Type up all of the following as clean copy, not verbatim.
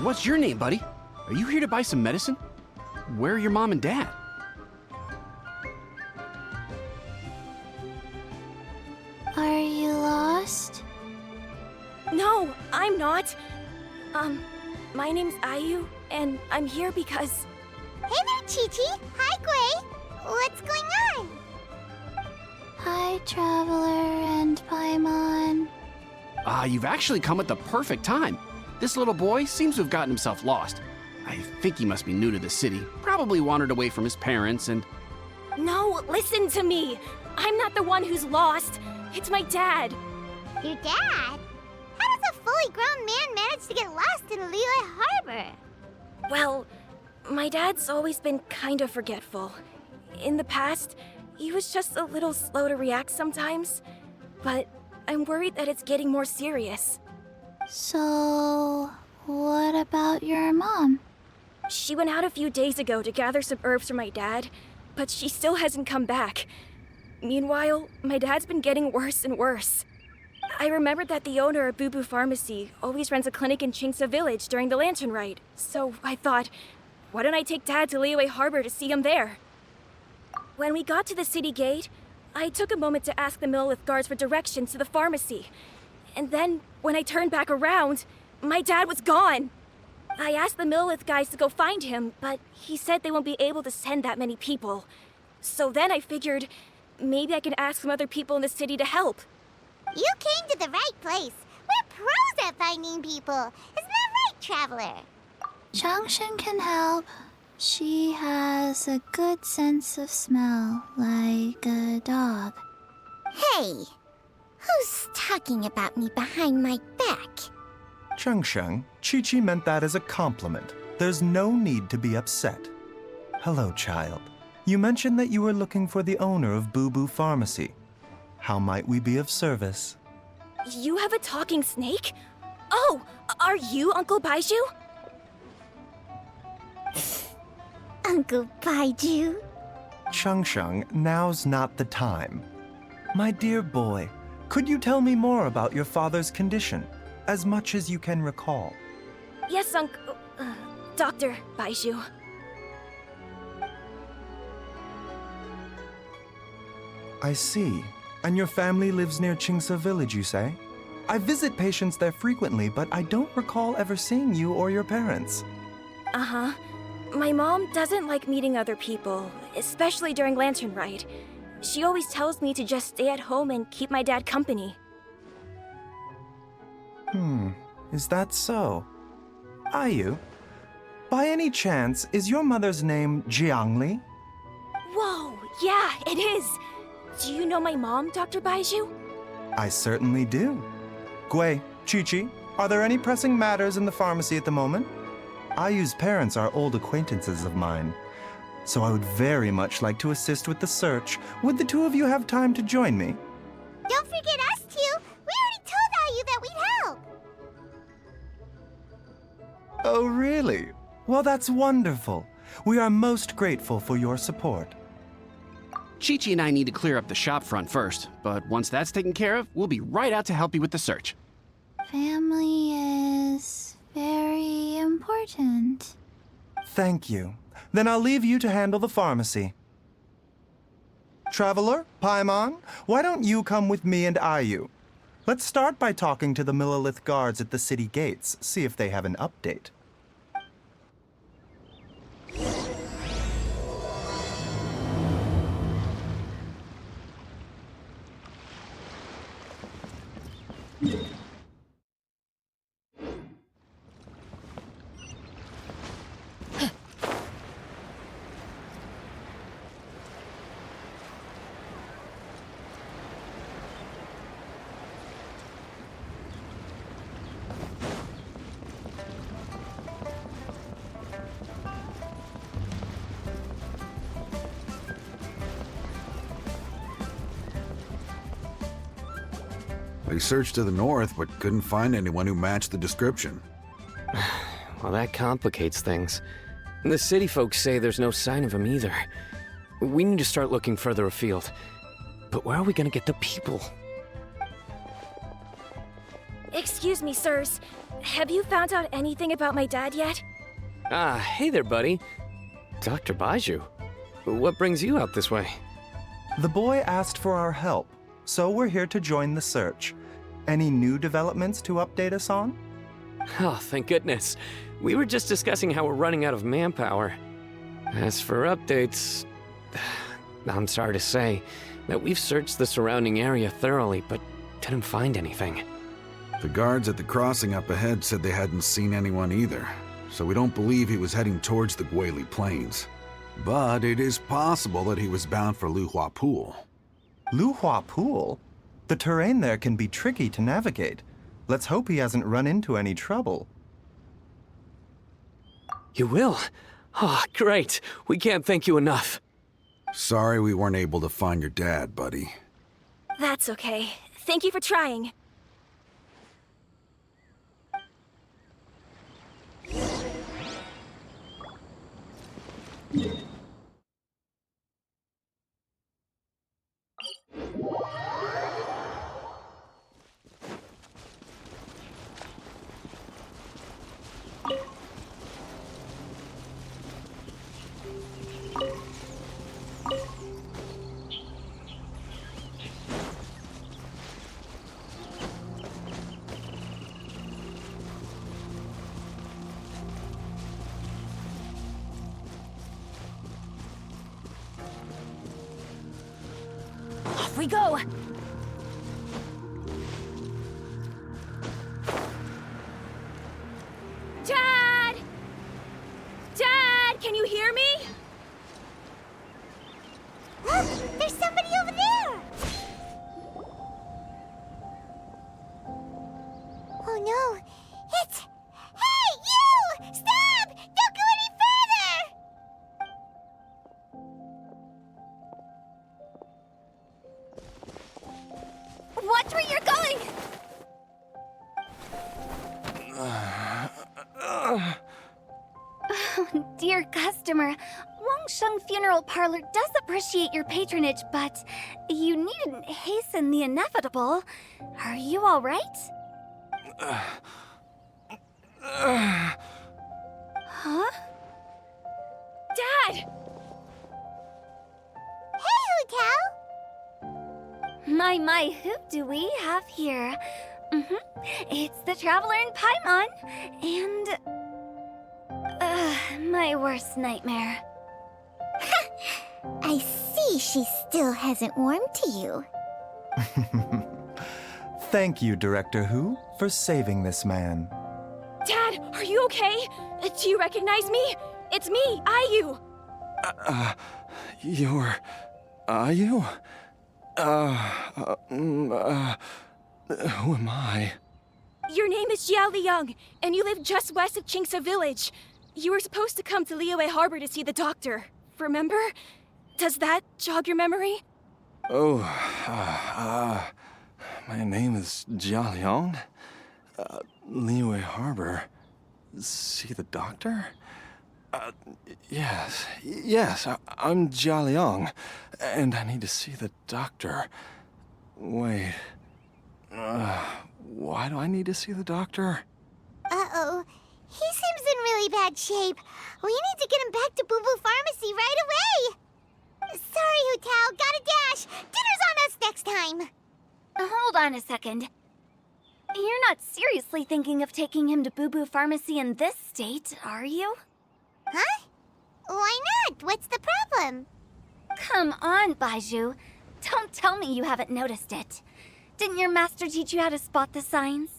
What's your name, buddy? Are you here to buy some medicine? Where are your mom and dad? Are you lost? No, I'm not. My name's Ayu, and I'm here because... Hey there, Chi-Chi. Hi, Gui. What's going on? Hi, Traveler and Paimon. You've actually come at the perfect time. This little boy seems to have gotten himself lost. I think he must be new to the city. Probably wandered away from his parents and... No, listen to me. I'm not the one who's lost. It's my dad. Your dad? How does a fully grown man manage to get lost in Liyue Harbor? Well, my dad's always been kind of forgetful. In the past, he was just a little slow to react sometimes. But I'm worried that it's getting more serious. So, what about your mom? She went out a few days ago to gather some herbs for my dad, but she still hasn't come back. Meanwhile, my dad's been getting worse and worse. I remembered that the owner of Boo Boo Pharmacy always runs a clinic in Chingsa Village during the Lantern Ride, so I thought, why don't I take Dad to Liyue Harbor to see him there? When we got to the city gate, I took a moment to ask the Millelith guards for directions to the pharmacy. And then, when I turned back around, my dad was gone. I asked the Millelith guys to go find him, but he said they won't be able to send that many people. So then I figured, maybe I can ask some other people in the city to help. You came to the right place. We're pros at finding people. Isn't that right, Traveler? Changshan can help. She has a good sense of smell, like a dog. Hey, who's talking about me behind my back? Changsheng, Chi-Chi meant that as a compliment. There's no need to be upset. Hello, child. You mentioned that you were looking for the owner of Boo Boo Pharmacy. How might we be of service? You have a talking snake? Oh, are you Uncle Baiju? Uncle Baiju? Changsheng, now's not the time. My dear boy, could you tell me more about your father's condition, as much as you can recall? Yes, Dr. Baiju. I see. And your family lives near Chingsa Village, you say? I visit patients there frequently, but I don't recall ever seeing you or your parents. Uh-huh. My mom doesn't like meeting other people, especially during Lantern Ride. She always tells me to just stay at home and keep my dad company. Is that so? Ayu, by any chance, is your mother's name Jiangli? Whoa, yeah, it is! Do you know my mom, Dr. Baiju? I certainly do. Gui, Chi-Chi, are there any pressing matters in the pharmacy at the moment? Ayu's parents are old acquaintances of mine, so I would very much like to assist with the search. Would the two of you have time to join me? Don't forget us two. We already told Ayu that we'd help. Oh, really? Well, that's wonderful. We are most grateful for your support. Chi-Chi and I need to clear up the shop front first, but once that's taken care of, we'll be right out to help you with the search. Family is very important. Thank you. Then I'll leave you to handle the pharmacy. Traveler, Paimon, why don't you come with me and Ayu? Let's start by talking to the Millelith guards at the city gates, see if they have an update. We searched to the north, but couldn't find anyone who matched the description. Well, that complicates things. The city folks say there's no sign of him either. We need to start looking further afield. But where are we gonna get the people? Excuse me, sirs. Have you found out anything about my dad yet? Ah, hey there, buddy. Dr. Baiju. What brings you out this way? The boy asked for our help, so we're here to join the search. Any new developments to update us on? Oh, thank goodness. We were just discussing how we're running out of manpower. As for updates, I'm sorry to say that we've searched the surrounding area thoroughly, but didn't find anything. The guards at the crossing up ahead said they hadn't seen anyone either, so we don't believe he was heading towards the Guili Plains. But it is possible that he was bound for Luhua Pool. Luhua Pool? The terrain there can be tricky to navigate. Let's hope he hasn't run into any trouble. You will? Oh, great. We can't thank you enough. Sorry we weren't able to find your dad, buddy. That's okay. Thank you for trying. Off we go! Dad! Dad, can you hear me? Look! There's somebody over there! Oh no! It's... Hey, you! Stop! Don't go any further! Watch where you're going! Dear customer, Wangsheng Funeral Parlor does appreciate your patronage, but you needn't hasten the inevitable. Are you all right? Huh? Dad! Hey, Hu Tao! My, who do we have here? It's the Traveler in Paimon, and... my worst nightmare. I see she still hasn't warmed to you. Thank you, Director Hu, for saving this man. Dad, are you okay? Do you recognize me? It's me, Ayu. You're... Ayu? Who am I? Your name is Jia Liang, and you live just west of Qingsa Village. You were supposed to come to Liyue Harbor to see the doctor. Remember? Does that jog your memory? Oh, my name is Jia Liang. Liyue Harbor. See the doctor? Yes, I'm Jia Liang, and I need to see the doctor. Wait, why do I need to see the doctor? Uh-oh. He seems in really bad shape. We need to get him back to Boo Boo Pharmacy right away. Sorry, Hu Tao. Gotta dash. Dinner's on us next time. Hold on a second. You're not seriously thinking of taking him to Boo Boo Pharmacy in this state, are you? Huh? Why not? What's the problem? Come on, Baiju. Don't tell me you haven't noticed it. Didn't your master teach you how to spot the signs?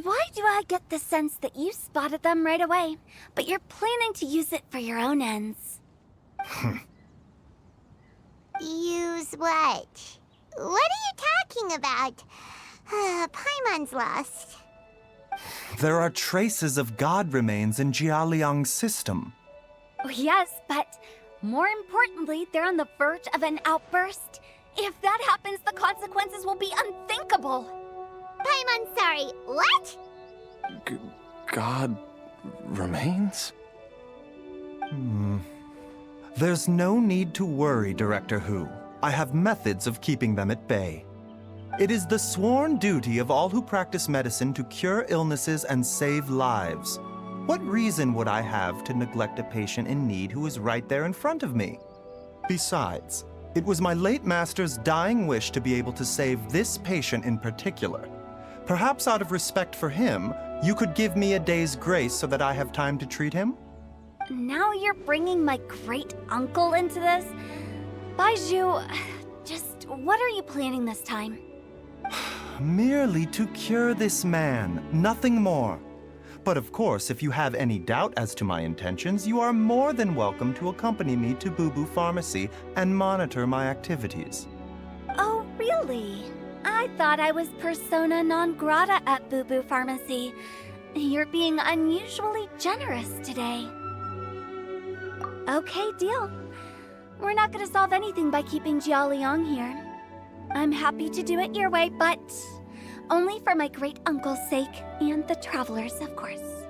Why do I get the sense that you spotted them right away, but you're planning to use it for your own ends? Use what? What are you talking about? Paimon's lost. There are traces of god remains in Jia Liang's system. Yes, but more importantly, they're on the verge of an outburst. If that happens, the consequences will be unthinkable. Paimon, sorry. What? God remains? There's no need to worry, Director Hu. I have methods of keeping them at bay. It is the sworn duty of all who practice medicine to cure illnesses and save lives. What reason would I have to neglect a patient in need who is right there in front of me? Besides, it was my late master's dying wish to be able to save this patient in particular. Perhaps out of respect for him, you could give me a day's grace so that I have time to treat him? Now you're bringing my great uncle into this? Baizhu, just what are you planning this time? Merely to cure this man, nothing more. But of course, if you have any doubt as to my intentions, you are more than welcome to accompany me to Boo Boo Pharmacy and monitor my activities. Oh, really? I thought I was persona non grata at Boo Boo Pharmacy. You're being unusually generous today. Okay, deal. We're not gonna solve anything by keeping Jialiang here. I'm happy to do it your way, but only for my great-uncle's sake and the travelers, of course.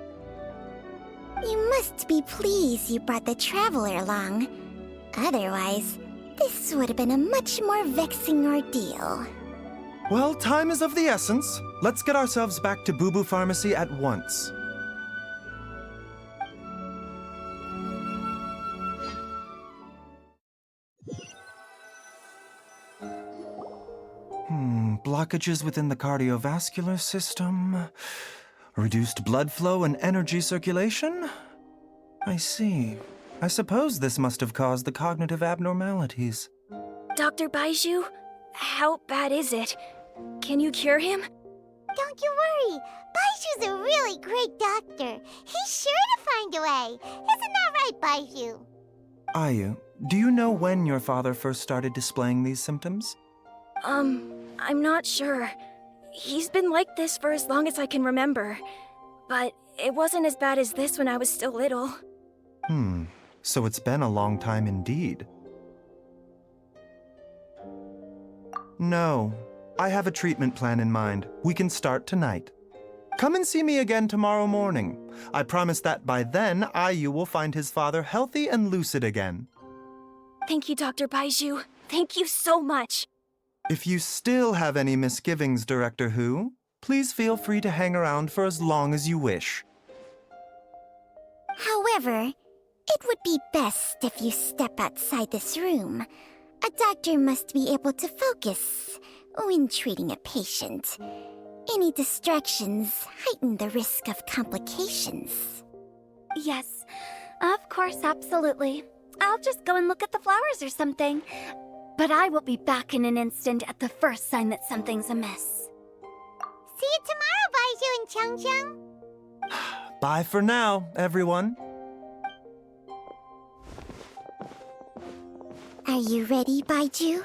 You must be pleased you brought the traveler along. Otherwise, this would have been a much more vexing ordeal. Well, time is of the essence. Let's get ourselves back to Boo Boo Pharmacy at once. Blockages within the cardiovascular system, reduced blood flow and energy circulation? I see. I suppose this must have caused the cognitive abnormalities. Dr. Baizhu, how bad is it? Can you cure him? Don't you worry. Baiju's a really great doctor. He's sure to find a way. Isn't that right, Baizhu? Ayu, do you know when your father first started displaying these symptoms? I'm not sure. He's been like this for as long as I can remember. But it wasn't as bad as this when I was still little. So it's been a long time indeed. No, I have a treatment plan in mind. We can start tonight. Come and see me again tomorrow morning. I promise that by then, Ayu will find his father healthy and lucid again. Thank you, Dr. Baizhu. Thank you so much. If you still have any misgivings, Director Hu, please feel free to hang around for as long as you wish. However, it would be best if you step outside this room. A doctor must be able to focus when treating a patient. Any distractions heighten the risk of complications. Yes, of course, absolutely. I'll just go and look at the flowers or something. But I will be back in an instant at the first sign that something's amiss. See you tomorrow, Baizhu and Changcheng. Bye for now, everyone. Are you ready, Baizhu?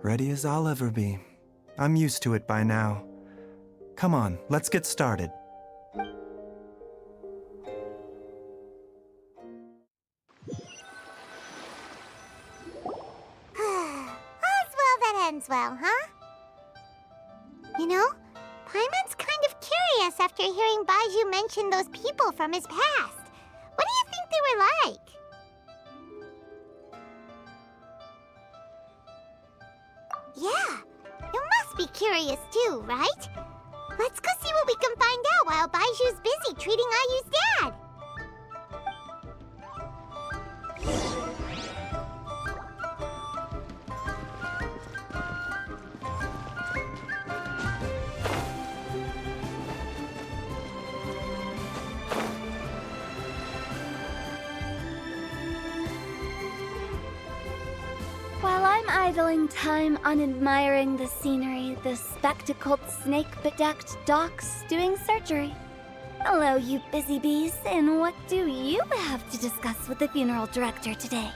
Ready as I'll ever be. I'm used to it by now. Come on, let's get started. Ends well, huh? You know, Paimon's kind of curious after hearing Baizhu mention those people from his past. What do you think they were like? Yeah, you must be curious too, right? Let's go see what we can find out while Baiju's busy treating Ayu's dad. While I'm idling time on admiring the scenery, the spectacled snake-bedecked docs doing surgery. Hello, you busy bees, and what do you have to discuss with the funeral director today?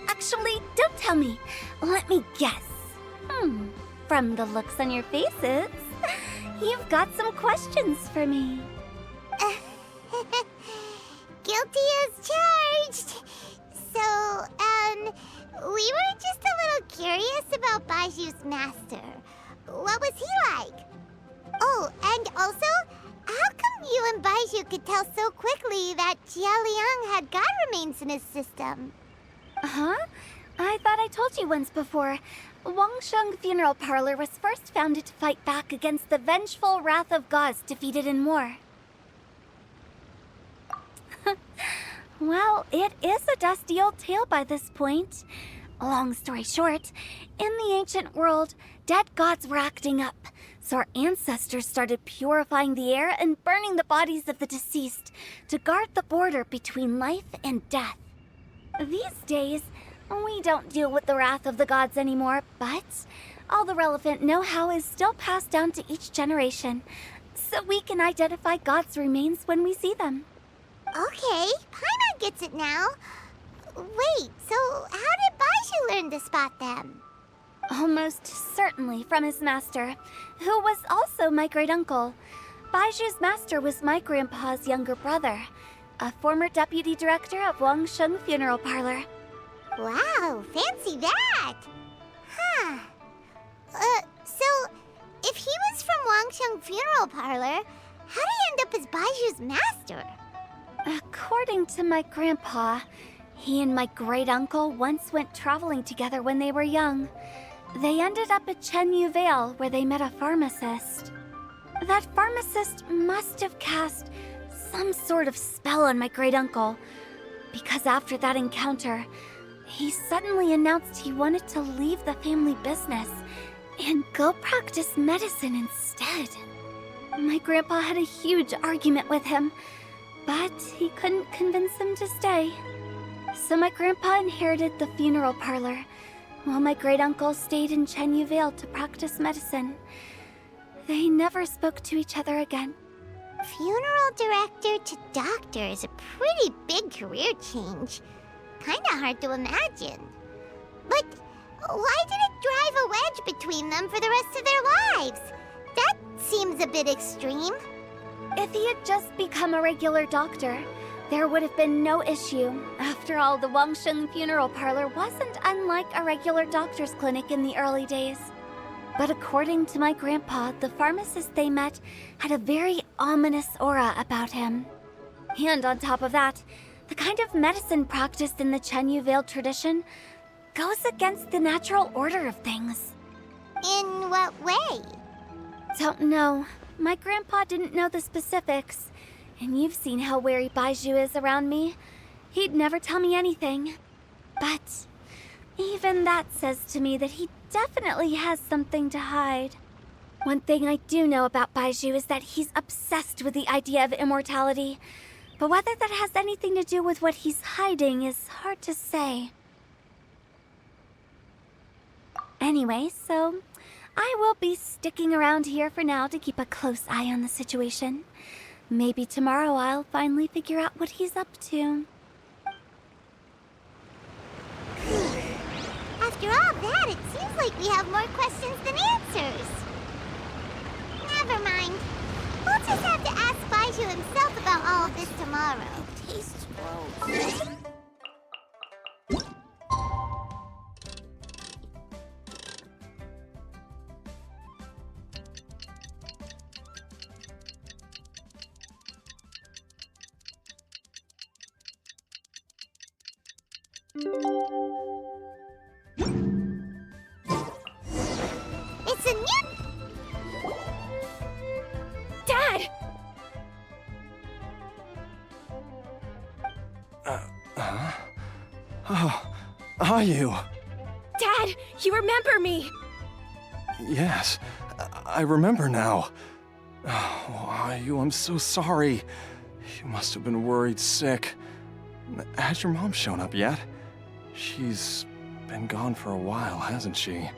Actually, don't tell me. Let me guess. From the looks on your faces, you've got some questions for me. Guilty as charged. So, we were just a little curious about Baiju's master. What was he like? Oh, and also, how come you and Baizhu could tell so quickly that Jialiang had god remains in his system? Huh? I thought I told you once before. Wangsheng Funeral Parlor was first founded to fight back against the vengeful wrath of gods defeated in war. Well, it is a dusty old tale by this point. Long story short, in the ancient world, dead gods were acting up, so our ancestors started purifying the air and burning the bodies of the deceased to guard the border between life and death. These days, we don't deal with the wrath of the gods anymore, but all the relevant know-how is still passed down to each generation, so we can identify gods' remains when we see them. Okay, Paimon gets it now. Wait, so how did Baizhu learn to spot them? Almost certainly from his master, who was also my great-uncle. Baiju's master was my grandpa's younger brother, a former deputy director of Wangsheng Funeral Parlor. Wow, fancy that! Huh. So, if he was from Wangsheng Funeral Parlor, how did he end up as Baiju's master? According to my grandpa, he and my great-uncle once went traveling together when they were young. They ended up at Chenyu Vale, where they met a pharmacist. That pharmacist must have cast some sort of spell on my great-uncle, because after that encounter, he suddenly announced he wanted to leave the family business and go practice medicine instead. My grandpa had a huge argument with him, but he couldn't convince him to stay. So my grandpa inherited the funeral parlor, while my great-uncle stayed in Chenyu Vale to practice medicine. They never spoke to each other again. Funeral director to doctor is a pretty big career change. Kinda hard to imagine. But why did it drive a wedge between them for the rest of their lives? That seems a bit extreme. If he had just become a regular doctor, there would have been no issue. After all, the Wangsheng Funeral Parlor wasn't unlike a regular doctor's clinic in the early days. But according to my grandpa, the pharmacist they met had a very ominous aura about him. And on top of that, the kind of medicine practiced in the Chenyu Vale tradition goes against the natural order of things. In what way? Don't know. My grandpa didn't know the specifics. And you've seen how wary Baizhu is around me. He'd never tell me anything. But even that says to me that he definitely has something to hide. One thing I do know about Baizhu is that he's obsessed with the idea of immortality. But whether that has anything to do with what he's hiding is hard to say. Anyway, so I will be sticking around here for now to keep a close eye on the situation. Maybe tomorrow I'll finally figure out what he's up to. After all that, it seems like we have more questions than answers. Never mind. We'll just have to ask Baizhu himself about all of this tomorrow. It tastes gross. It's a new... Dad! Oh, are you? Dad, you remember me! Yes, I remember now. Oh, are you? I'm so sorry. You must have been worried sick. Has your mom shown up yet? She's been gone for a while, hasn't she?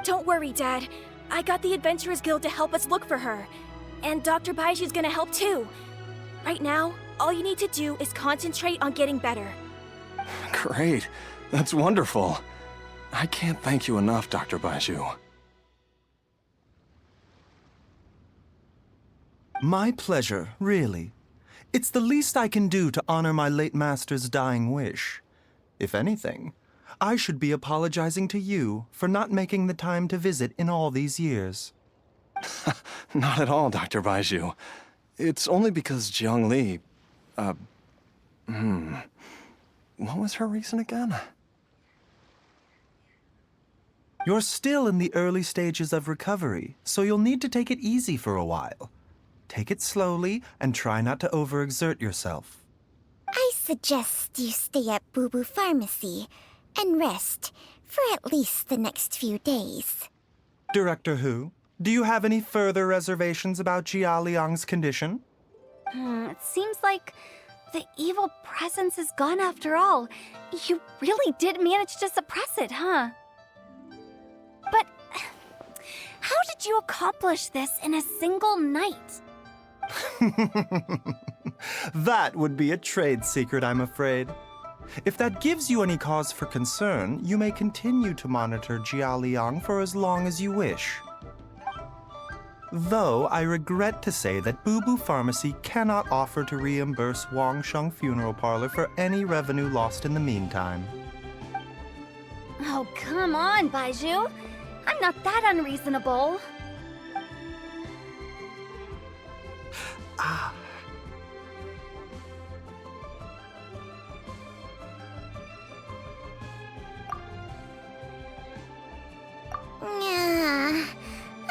Don't worry, Dad. I got the Adventurers Guild to help us look for her. And Dr. Baiju's gonna help too. Right now, all you need to do is concentrate on getting better. Great. That's wonderful. I can't thank you enough, Dr. Baizhu. My pleasure, really. It's the least I can do to honor my late master's dying wish. If anything, I should be apologizing to you for not making the time to visit in all these years. Not at all, Dr. Baizhu. It's only because Jiang Li... What was her reason again? You're still in the early stages of recovery, so you'll need to take it easy for a while. Take it slowly and try not to overexert yourself. I suggest you stay at Boo Boo Pharmacy and rest for at least the next few days. Director Hu, do you have any further reservations about Jia Liang's condition? It seems like the evil presence is gone after all. You really did manage to suppress it, huh? But how did you accomplish this in a single night? That would be a trade secret, I'm afraid. If that gives you any cause for concern, you may continue to monitor Jia Liang for as long as you wish. Though I regret to say that Boo Boo Pharmacy cannot offer to reimburse Wang Sheng Funeral Parlor for any revenue lost in the meantime. Oh, come on, Baizhu. I'm not that unreasonable.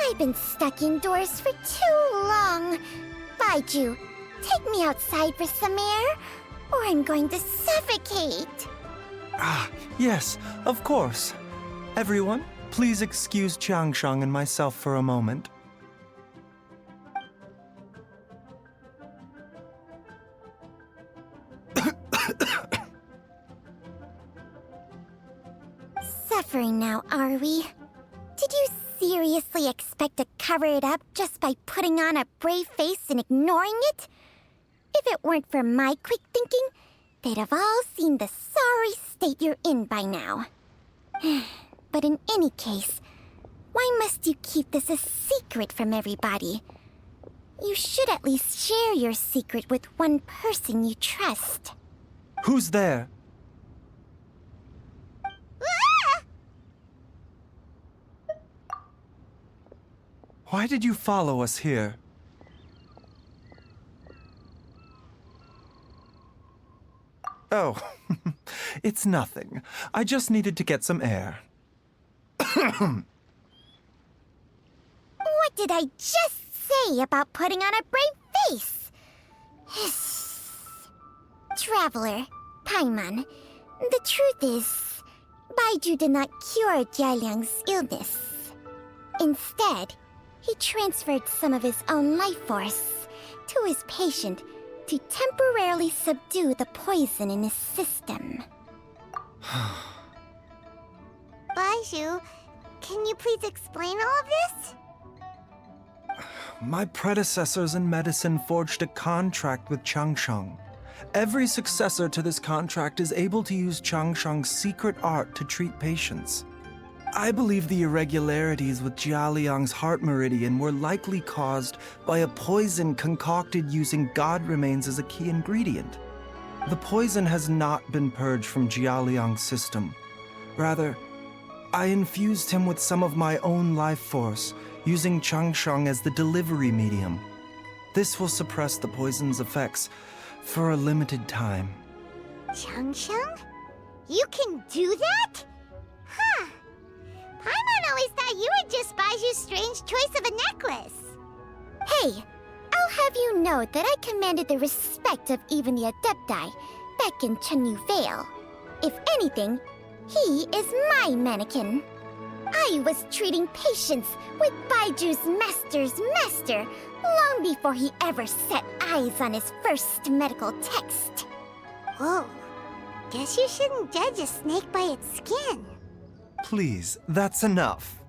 I've been stuck indoors for too long. Baizhu, take me outside for some air, or I'm going to suffocate. Yes, of course. Everyone, please excuse Changsheng and myself for a moment. Suffering now, are we? Did you seriously expect to cover it up just by putting on a brave face and ignoring it? If it weren't for my quick thinking, they'd have all seen the sorry state you're in by now. But in any case, why must you keep this a secret from everybody? You should at least share your secret with one person you trust. Who's there? Why did you follow us here? Oh, it's nothing. I just needed to get some air. What did I just say about putting on a brave face? Traveler, Paimon, the truth is, Baizhu did not cure Jialiang's illness. Instead, he transferred some of his own life force to his patient to temporarily subdue the poison in his system. Baizhu, can you please explain all of this? My predecessors in medicine forged a contract with Changsheng. Every successor to this contract is able to use Changsheng's secret art to treat patients. I believe the irregularities with Jia Liang's heart meridian were likely caused by a poison concocted using god remains as a key ingredient. The poison has not been purged from Jia Liang's system. Rather, I infused him with some of my own life force, using Changsheng as the delivery medium. This will suppress the poison's effects for a limited time. Changsheng? You can do that? Huh. Paimon always thought you were just Baiju's strange choice of a necklace. Hey, I'll have you know that I commanded the respect of even the Adepti back in Chenyu Vale. If anything, he is my mannequin. I was treating patients with Baiju's master's master long before he ever set eyes on his first medical text. Whoa, guess you shouldn't judge a snake by its skin. Please, that's enough.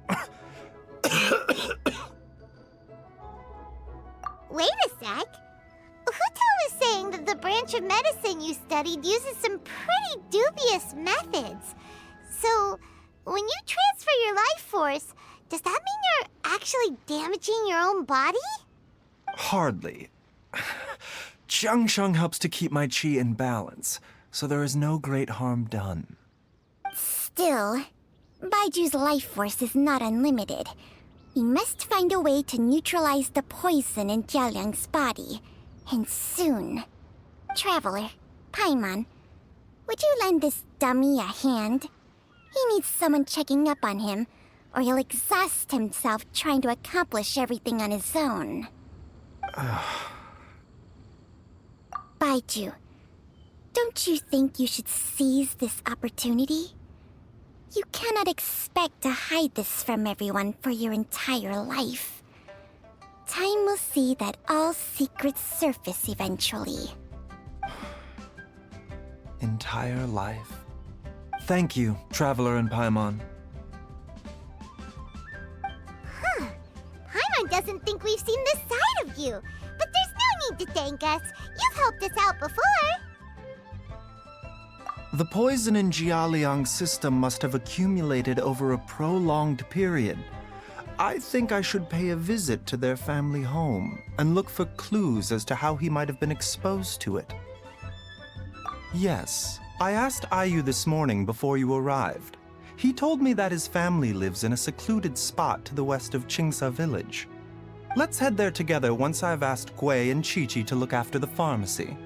Wait a sec. Huto was saying that the branch of medicine you studied uses some pretty dubious methods. So, when you transfer your life force, does that mean you're actually damaging your own body? Hardly. Changsheng helps to keep my chi in balance, so there is no great harm done. Still, Baiju's life force is not unlimited. We must find a way to neutralize the poison in Jialiang's body, and soon. Traveler, Paimon, would you lend this dummy a hand? He needs someone checking up on him, or he'll exhaust himself trying to accomplish everything on his own. Baiju, don't you think you should seize this opportunity? You cannot expect to hide this from everyone for your entire life. Time will see that all secrets surface eventually. Entire life. Thank you, Traveler and Paimon. Paimon doesn't think we've seen this side of you, but there's no need to thank us. You've helped us out before. The poison in Jialiang's system must have accumulated over a prolonged period. I think I should pay a visit to their family home and look for clues as to how he might have been exposed to it. Yes, I asked Ayu this morning before you arrived. He told me that his family lives in a secluded spot to the west of Qingsa village. Let's head there together once I've asked Gui and Chi-Chi to look after the pharmacy.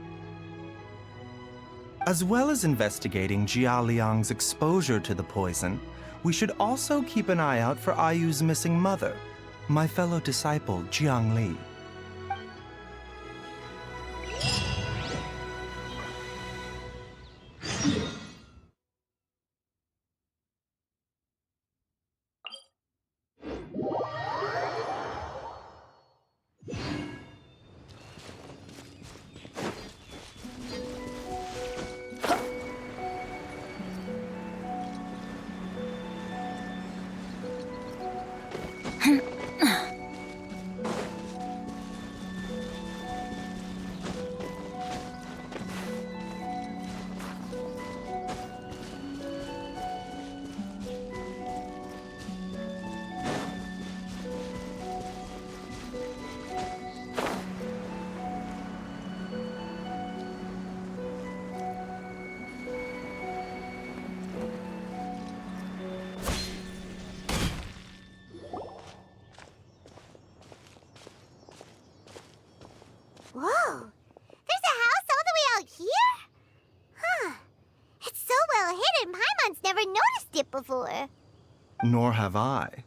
As well as investigating Jialiang's exposure to the poison, we should also keep an eye out for Ayu's missing mother, my fellow disciple Jiang Li. Whoa! There's a house all the way out here? Huh. It's so well hidden, Paimon's never noticed it before. Nor have I.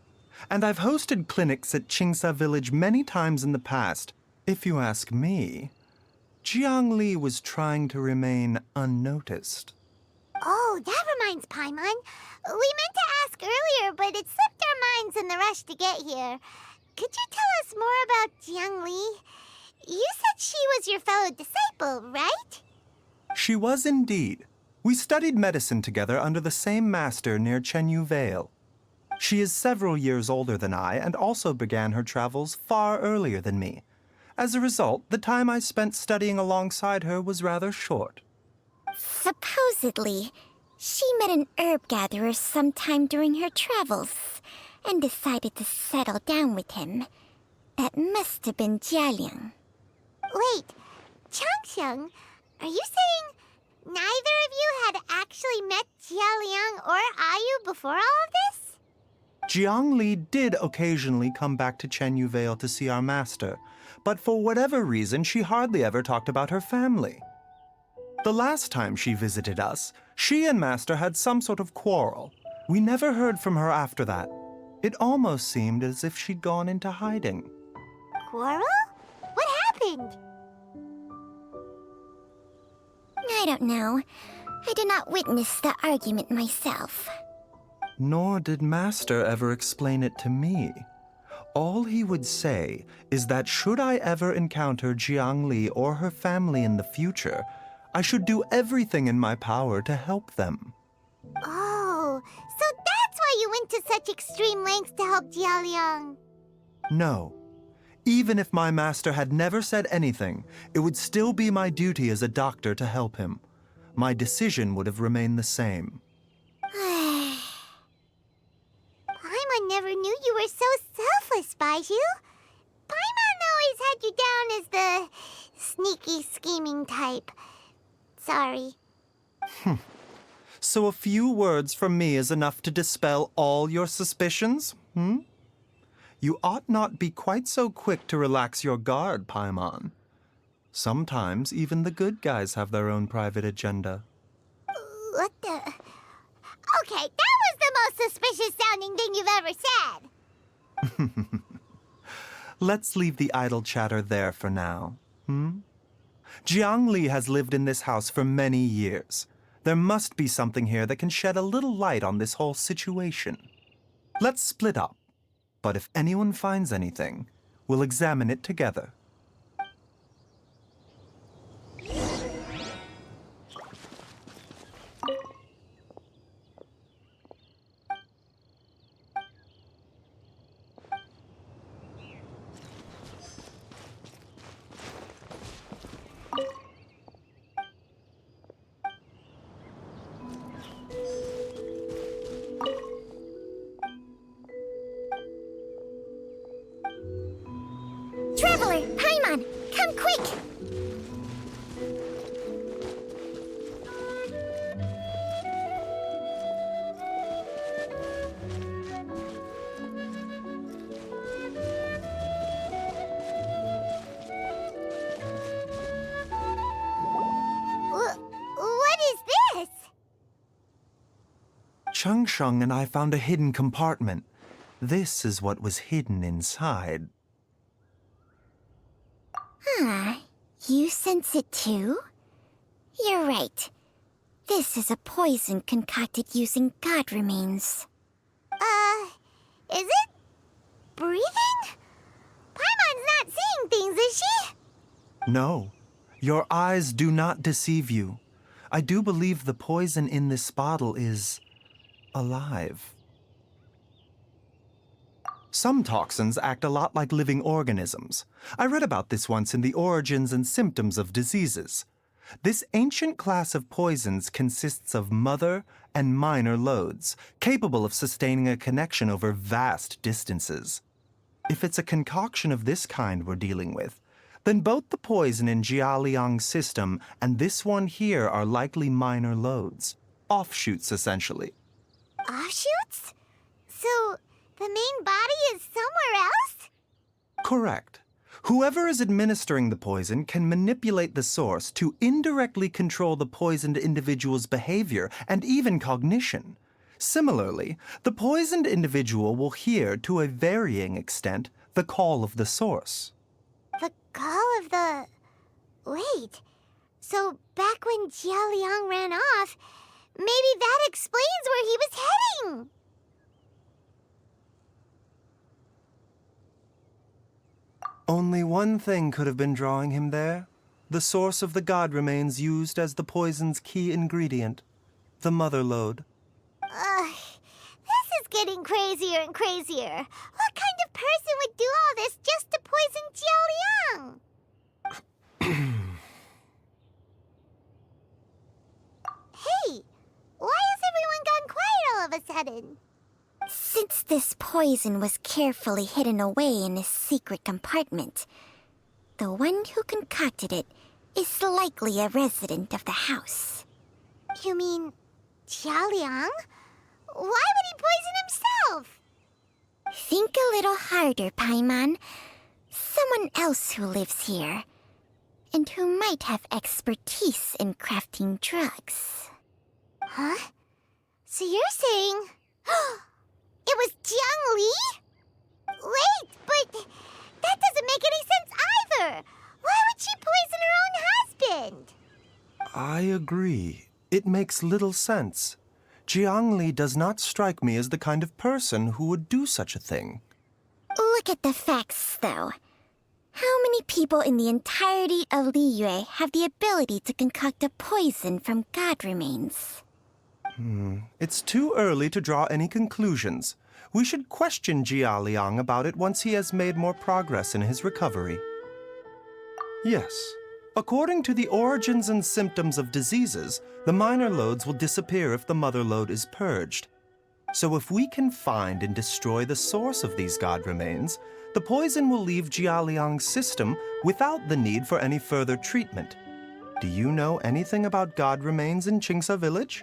And I've hosted clinics at Qingsa village many times in the past. If you ask me, Jiang Li was trying to remain unnoticed. Oh, that reminds Paimon. We meant to ask earlier, but it slipped our minds in the rush to get here. Could you tell us more about Jiang Li? You said she was your fellow disciple, right? She was indeed. We studied medicine together under the same master near Chenyu Vale. She is several years older than I and also began her travels far earlier than me. As a result, the time I spent studying alongside her was rather short. Supposedly, she met an herb gatherer sometime during her travels and decided to settle down with him. That must have been Jialiang. Wait, Changxiang, are you saying neither of you had actually met Jialiang or Ayu before all of this? Jiang Li did occasionally come back to Chenyu Vale to see our master, but for whatever reason, she hardly ever talked about her family. The last time she visited us, she and Master had some sort of quarrel. We never heard from her after that. It almost seemed as if she'd gone into hiding. Quarrel? What happened? I don't know. I did not witness the argument myself. Nor did Master ever explain it to me. All he would say is that should I ever encounter Jiang Li or her family in the future, I should do everything in my power to help them. Oh, so that's why you went to such extreme lengths to help Jialiang. No. Even if my master had never said anything, it would still be my duty as a doctor to help him. My decision would have remained the same. Paimon never knew you were so selfless, Baiju. Paimon always had you down as the sneaky, scheming type. Sorry. So a few words from me is enough to dispel all your suspicions, You ought not be quite so quick to relax your guard, Paimon. Sometimes even the good guys have their own private agenda. What the... Okay, that was the most suspicious sounding thing you've ever said. Let's leave the idle chatter there for now. Jiang Li has lived in this house for many years. There must be something here that can shed a little light on this whole situation. Let's split up. But if anyone finds anything, we'll examine it together. Traveler, Paimon, come quick! What is this? Chung Sheng and I found a hidden compartment. This is what was hidden inside. You sense it too? You're right. This is a poison concocted using god remains. Is it breathing? Paimon's not seeing things, is she? No, your eyes do not deceive you. I do believe the poison in this bottle is alive. Some toxins act a lot like living organisms. I read about this once in the Origins and Symptoms of Diseases. This ancient class of poisons consists of mother and minor loads, capable of sustaining a connection over vast distances. If it's a concoction of this kind we're dealing with, then both the poison in Jialiang's system and this one here are likely minor loads. Offshoots, essentially. Offshoots? So, the main body is somewhere else? Correct. Whoever is administering the poison can manipulate the source to indirectly control the poisoned individual's behavior and even cognition. Similarly, the poisoned individual will hear, to a varying extent, the call of the source. The call of the... Wait. So, back when Jialiang ran off, maybe that explains where he was heading! Only one thing could have been drawing him there. The source of the god remains used as the poison's key ingredient, the mother lode. This is getting crazier and crazier. What kind of person would do all this just to poison Jialiang? Hey, why has everyone gone quiet all of a sudden? Since this poison was carefully hidden away in a secret compartment, the one who concocted it is likely a resident of the house. You mean Jialiang? Why would he poison himself? Think a little harder, Paimon. Someone else who lives here, and who might have expertise in crafting drugs. Huh? So you're saying... It was Jiang Li? Wait, but that doesn't make any sense either. Why would she poison her own husband? I agree. It makes little sense. Jiang Li does not strike me as the kind of person who would do such a thing. Look at the facts, though. How many people in the entirety of Liyue have the ability to concoct a poison from god remains? It's too early to draw any conclusions. We should question Jia Liang about it once he has made more progress in his recovery. Yes. According to the Origins and Symptoms of Diseases, the minor loads will disappear if the mother load is purged. So if we can find and destroy the source of these god remains, the poison will leave Jia Liang's system without the need for any further treatment. Do you know anything about god remains in Qingsa village?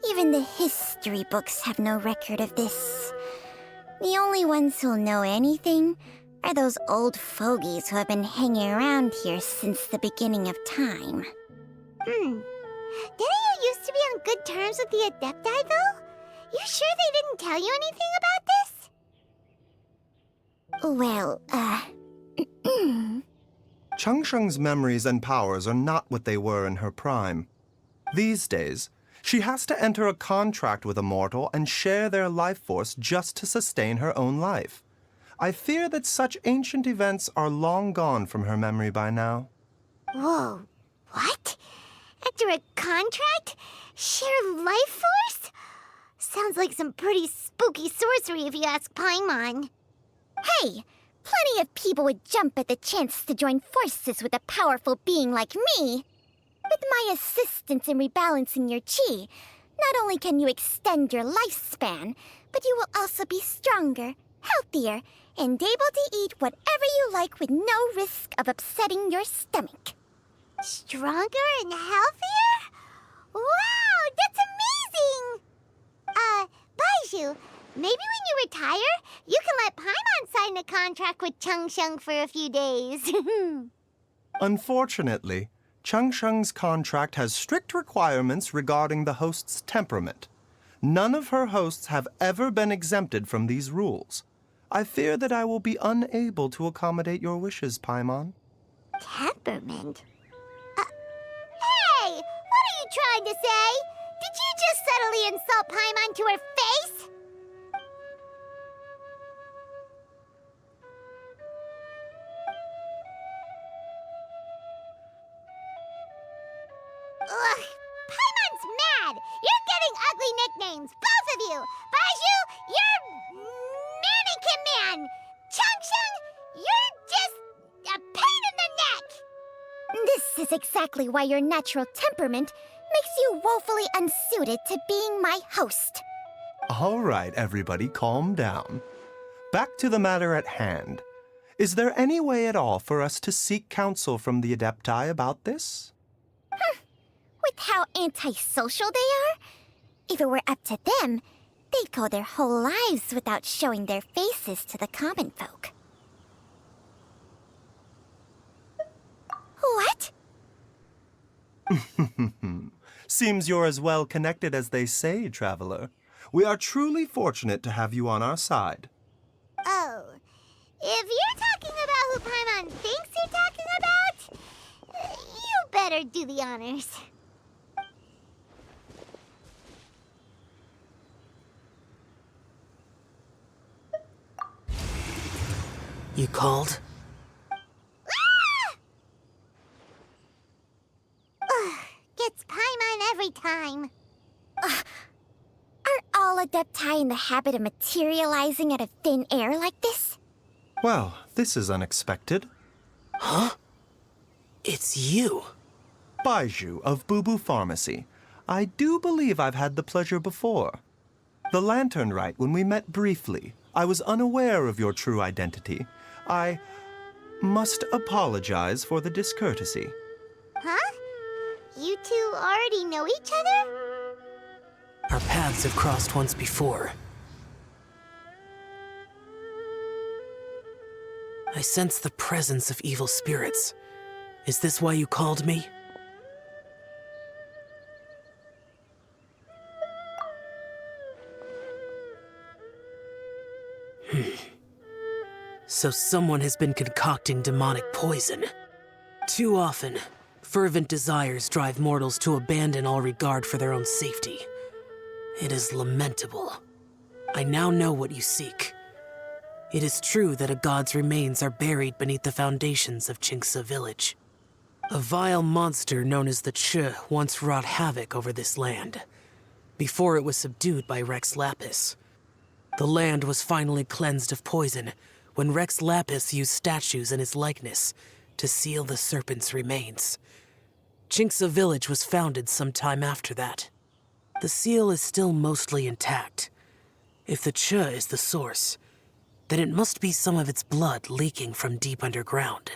Even the history books have no record of this. The only ones who'll know anything are those old fogies who have been hanging around here since the beginning of time. Didn't you used to be on good terms with the Adepti, though? You sure they didn't tell you anything about this? Well, Changsheng's memories and powers are not what they were in her prime. These days, she has to enter a contract with a mortal and share their life force just to sustain her own life. I fear that such ancient events are long gone from her memory by now. Whoa, what? Enter a contract? Share life force? Sounds like some pretty spooky sorcery if you ask Paimon. Hey, plenty of people would jump at the chance to join forces with a powerful being like me. With my assistance in rebalancing your chi, not only can you extend your lifespan, but you will also be stronger, healthier, and able to eat whatever you like with no risk of upsetting your stomach. Stronger and healthier? Wow, that's amazing! Baizhu, maybe when you retire, you can let Paimon sign a contract with Changsheng for a few days. Unfortunately, Changsheng's contract has strict requirements regarding the host's temperament. None of her hosts have ever been exempted from these rules. I fear that I will be unable to accommodate your wishes, Paimon. Temperament? Hey! What are you trying to say? Did you just subtly insult Paimon to her face? Ugh! Paimon's mad! You're getting ugly nicknames, both of you! Baizhu, you're Mannequin Man! Changsheng, you're just a pain in the neck! This is exactly why your natural temperament makes you woefully unsuited to being my host. All right, everybody, calm down. Back to the matter at hand. Is there any way at all for us to seek counsel from the Adepti about this? With how antisocial they are, if it were up to them, they'd go their whole lives without showing their faces to the common folk. What? Seems you're as well connected as they say, traveler. We are truly fortunate to have you on our side. Oh, if you're talking about who Paimon thinks you're talking about, you better do the honors. You called? Gets Paimon every time. Aren't all Adepti in the habit of materializing out of thin air like this? Well, this is unexpected. Huh? It's you. Baizhu of Boo Boo Pharmacy. I do believe I've had the pleasure before. The Lantern Rite, when we met briefly, I was unaware of your true identity. I must apologize for the discourtesy. Huh? You two already know each other? Our paths have crossed once before. I sense the presence of evil spirits. Is this why you called me? So someone has been concocting demonic poison. Too often, fervent desires drive mortals to abandon all regard for their own safety. It is lamentable. I now know what you seek. It is true that a god's remains are buried beneath the foundations of Qingce village. A vile monster known as the Che once wrought havoc over this land, before it was subdued by Rex Lapis. The land was finally cleansed of poison when Rex Lapis used statues in his likeness to seal the serpent's remains. Qingce village was founded some time after that. The seal is still mostly intact. If the Che is the source, then it must be some of its blood leaking from deep underground.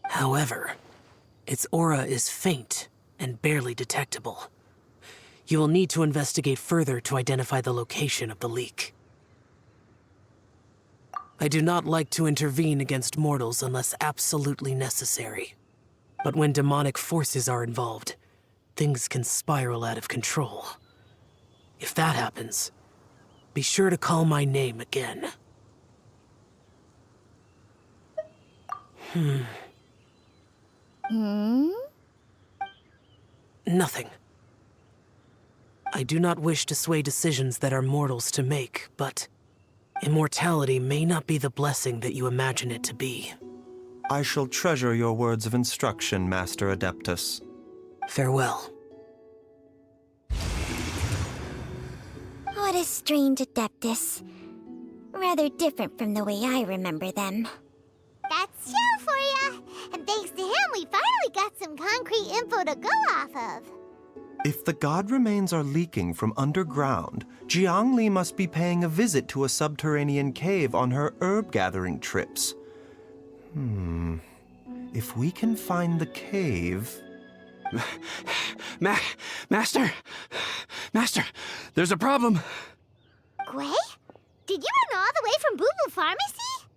However, its aura is faint and barely detectable. You will need to investigate further to identify the location of the leak. I do not like to intervene against mortals unless absolutely necessary. But when demonic forces are involved, things can spiral out of control. If that happens, be sure to call my name again. Nothing. I do not wish to sway decisions that are mortals to make, but immortality may not be the blessing that you imagine it to be. I shall treasure your words of instruction, Master Adeptus. Farewell. What a strange Adeptus. Rather different from the way I remember them. That's Shell for ya! And thanks to him, we finally got some concrete info to go off of. If the god remains are leaking from underground, Jiangli must be paying a visit to a subterranean cave on her herb-gathering trips. If we can find the cave... Master! Master, there's a problem. Gwei? Did you run all the way from Boo Boo Pharmacy?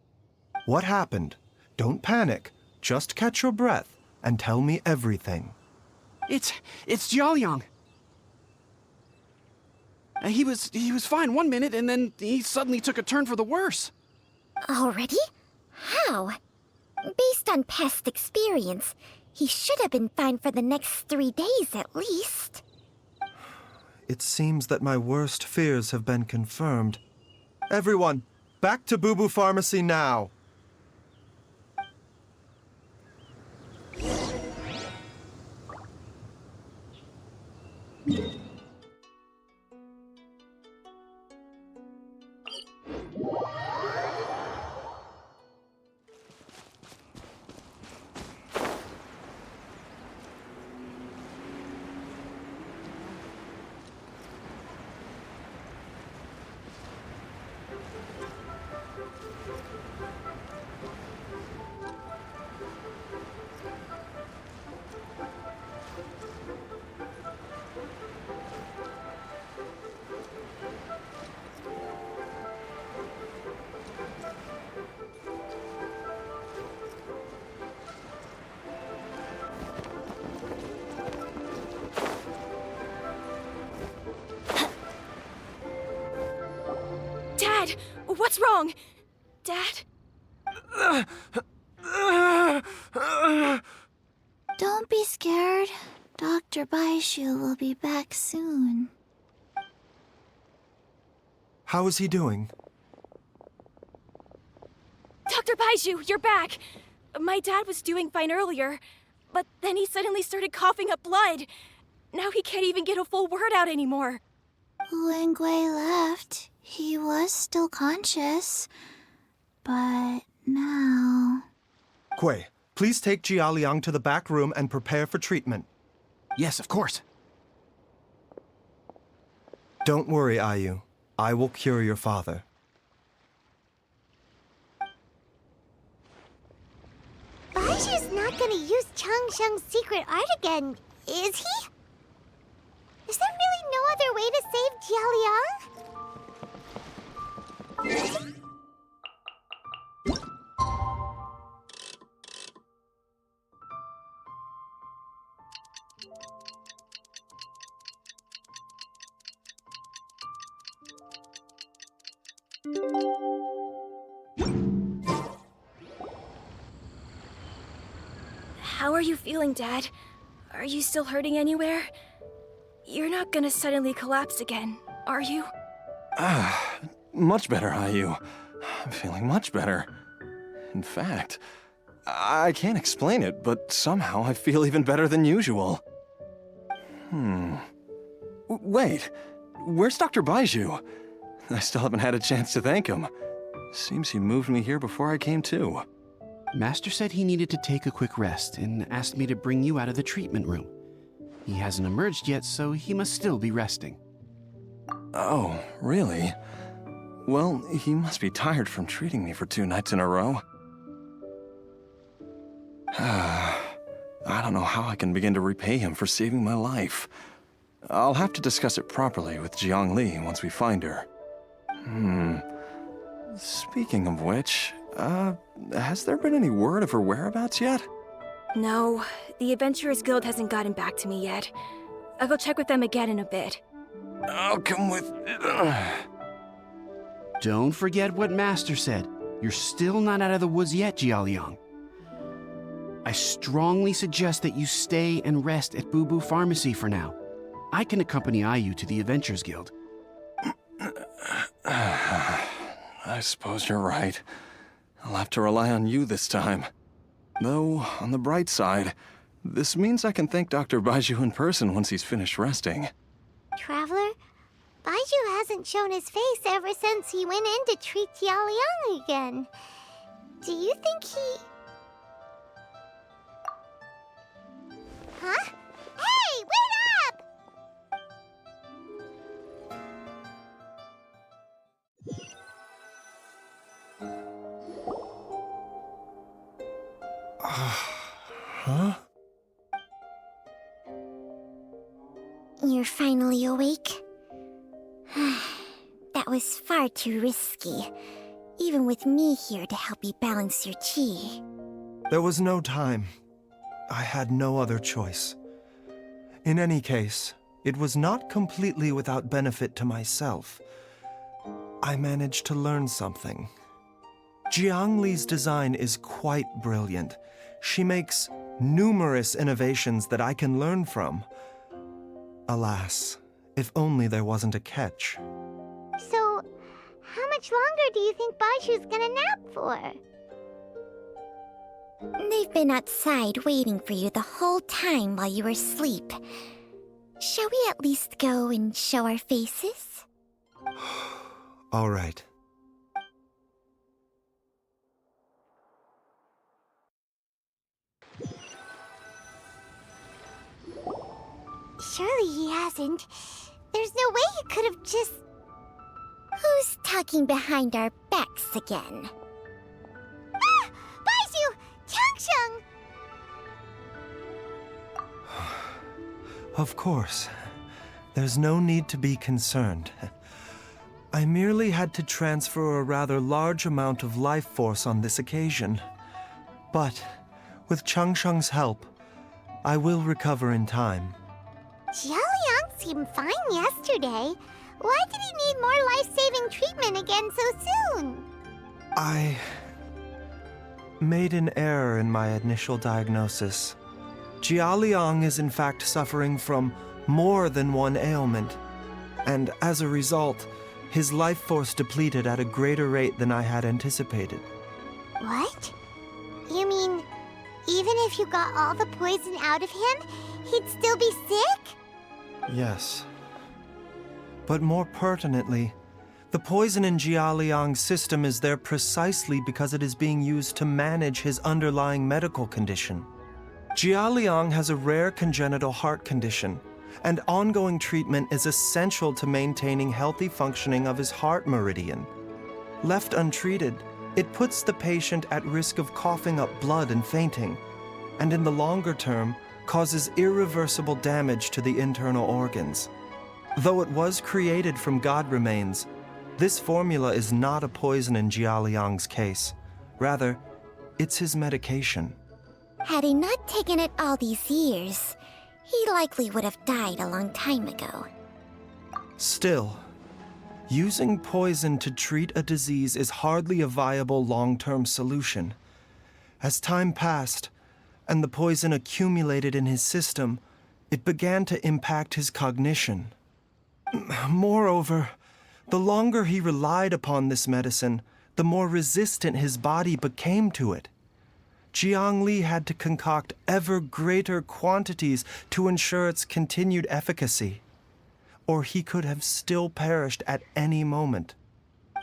What happened? Don't panic. Just catch your breath and tell me everything. It's Jiaoliang. He was fine one minute, and then he suddenly took a turn for the worse. Already? How? Based on past experience, he should have been fine for the next 3 days at least. It seems that my worst fears have been confirmed. Everyone, back to Boo Boo Pharmacy now! Dad, what's wrong? Dad? Don't be scared. Dr. Baishu will be back soon. How is he doing? Dr. Baishu, you're back! My dad was doing fine earlier, but then he suddenly started coughing up blood. Now he can't even get a full word out anymore. When Gwei left, he was still conscious. But now... Gwei, please take Jiaoliang to the back room and prepare for treatment. Yes, of course. Don't worry, Ayu. I will cure your father. Baishu's not gonna use Chang Sheng's secret art again, is he? Is there really no other way to save Jiaoliang? How are you feeling, Dad? Are you still hurting anywhere? You're not gonna suddenly collapse again, are you? Much better, Ayu. I'm feeling much better. In fact, I can't explain it, but somehow I feel even better than usual. Wait, where's Dr. Baishu? I still haven't had a chance to thank him. Seems he moved me here before I came to. Master said he needed to take a quick rest and asked me to bring you out of the treatment room. He hasn't emerged yet, so he must still be resting. Oh, really? Well, he must be tired from treating me for 2 nights in a row. I don't know how I can begin to repay him for saving my life. I'll have to discuss it properly with Jiangli once we find her. Speaking of which, has there been any word of her whereabouts yet? No, the Adventurers Guild hasn't gotten back to me yet. I'll go check with them again in a bit. I'll come with... Don't forget what Master said. You're still not out of the woods yet, Jialiang. I strongly suggest that you stay and rest at Boo Boo Pharmacy for now. I can accompany IU to the Adventures Guild. I suppose you're right. I'll have to rely on you this time. Though, on the bright side, this means I can thank Dr. Baizhu in person once he's finished resting. Traveler, Baizhu hasn't shown his face ever since he went in to treat Jialiang again. Do you think he... Huh? Hey, wait up! Huh? You're finally awake? That was far too risky, even with me here to help you balance your chi. There was no time. I had no other choice. In any case, it was not completely without benefit to myself. I managed to learn something. Jiang Li's design is quite brilliant. She makes numerous innovations that I can learn from. Alas, if only there wasn't a catch. So, how much longer do you think Baizhu's gonna nap for? They've been outside waiting for you the whole time while you were asleep. Shall we at least go and show our faces? All right. Surely he hasn't. There's no way he could have just... Who's talking behind our backs again? Ah! Baizhu! Changsheng! Of course. There's no need to be concerned. I merely had to transfer a rather large amount of life force on this occasion. But, with Changsheng's help, I will recover in time. Jialiang seemed fine yesterday. Why did he need more life-saving treatment again so soon? I made an error in my initial diagnosis. Jialiang is in fact suffering from more than one ailment, and as a result, his life force depleted at a greater rate than I had anticipated. What? You mean, even if you got all the poison out of him, he'd still be sick? Yes. But more pertinently, the poison in Jialiang's system is there precisely because it is being used to manage his underlying medical condition. Jialiang has a rare congenital heart condition, and ongoing treatment is essential to maintaining healthy functioning of his heart meridian. Left untreated, it puts the patient at risk of coughing up blood and fainting, and in the longer term, causes irreversible damage to the internal organs. Though it was created from god remains, this formula is not a poison in Jialiang's case. Rather, it's his medication. Had he not taken it all these years, he likely would have died a long time ago. Still, using poison to treat a disease is hardly a viable long-term solution. As time passed, and the poison accumulated in his system, it began to impact his cognition. Moreover, the longer he relied upon this medicine, the more resistant his body became to it. Jiang Li had to concoct ever greater quantities to ensure its continued efficacy, or he could have still perished at any moment.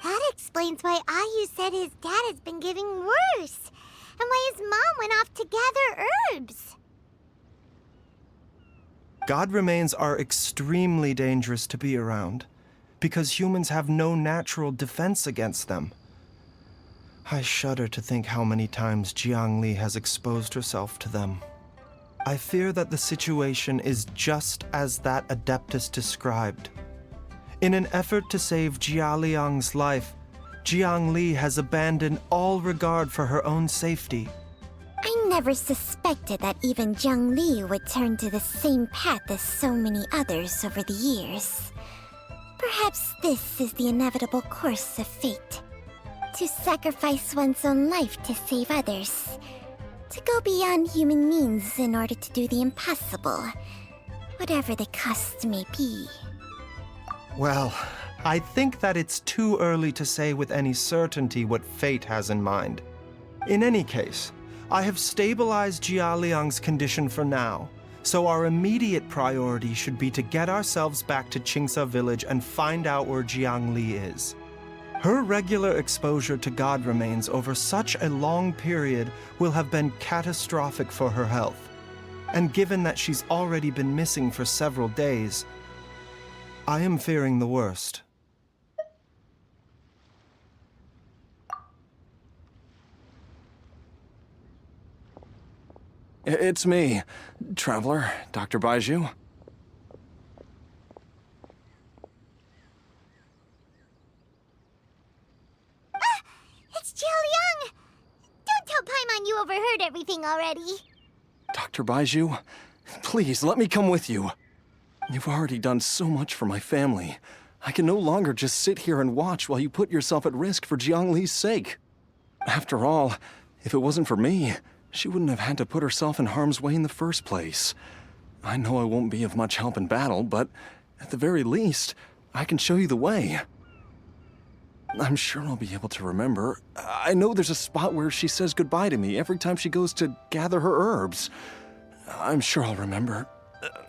That explains why Ayu said his dad has been getting worse, and why his mom went off to gather herbs. God remains are extremely dangerous to be around, because humans have no natural defense against them. I shudder to think how many times Jiang Li has exposed herself to them. I fear that the situation is just as that Adeptus described. In an effort to save Jialiang's life, Jiang Li has abandoned all regard for her own safety. I never suspected that even Zhongli would turn to the same path as so many others over the years. Perhaps this is the inevitable course of fate. To sacrifice one's own life to save others. To go beyond human means in order to do the impossible. Whatever the cost may be. Well, I think that it's too early to say with any certainty what fate has in mind. In any case, I have stabilized Jia Liang's condition for now, so our immediate priority should be to get ourselves back to Qingsa village and find out where Jiang Li is. Her regular exposure to god remains over such a long period will have been catastrophic for her health. And given that she's already been missing for several days, I am fearing the worst. It's me, Traveler, Dr. Baizhu. It's Jiao Liang! Don't tell Paimon you overheard everything already. Dr. Baizhu, please let me come with you. You've already done so much for my family. I can no longer just sit here and watch while you put yourself at risk for Jiang Li's sake. After all, if it wasn't for me, she wouldn't have had to put herself in harm's way in the first place. I know I won't be of much help in battle, but at the very least, I can show you the way. I'm sure I'll be able to remember. I know there's a spot where she says goodbye to me every time she goes to gather her herbs. I'm sure I'll remember.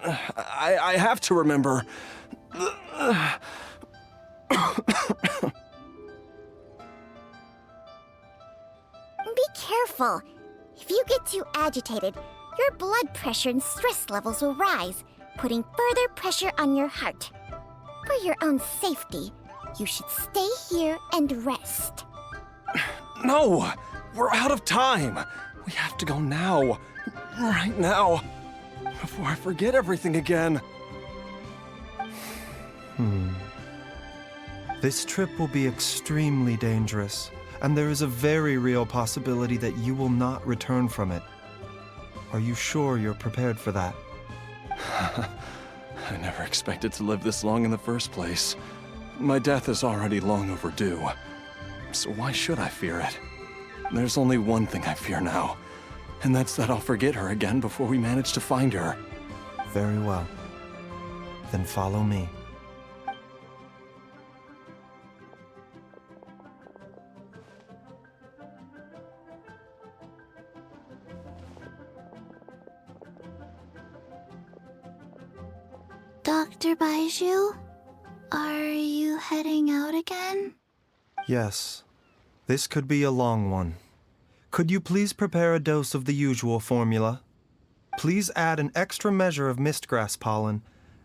I have to remember. Be careful. If you get too agitated, your blood pressure and stress levels will rise, putting further pressure on your heart. For your own safety, you should stay here and rest. No! We're out of time! We have to go now. Right now. Before I forget everything again. This trip will be extremely dangerous, and there is a very real possibility that you will not return from it. Are you sure you're prepared for that? I never expected to live this long in the first place. My death is already long overdue. So why should I fear it? There's only one thing I fear now, and that's that I'll forget her again before we manage to find her. Very well. Then follow me. Dr. Baizhu, are you heading out again? Yes. This could be a long one. Could you please prepare a dose of the usual formula? Please add an extra measure of mistgrass pollen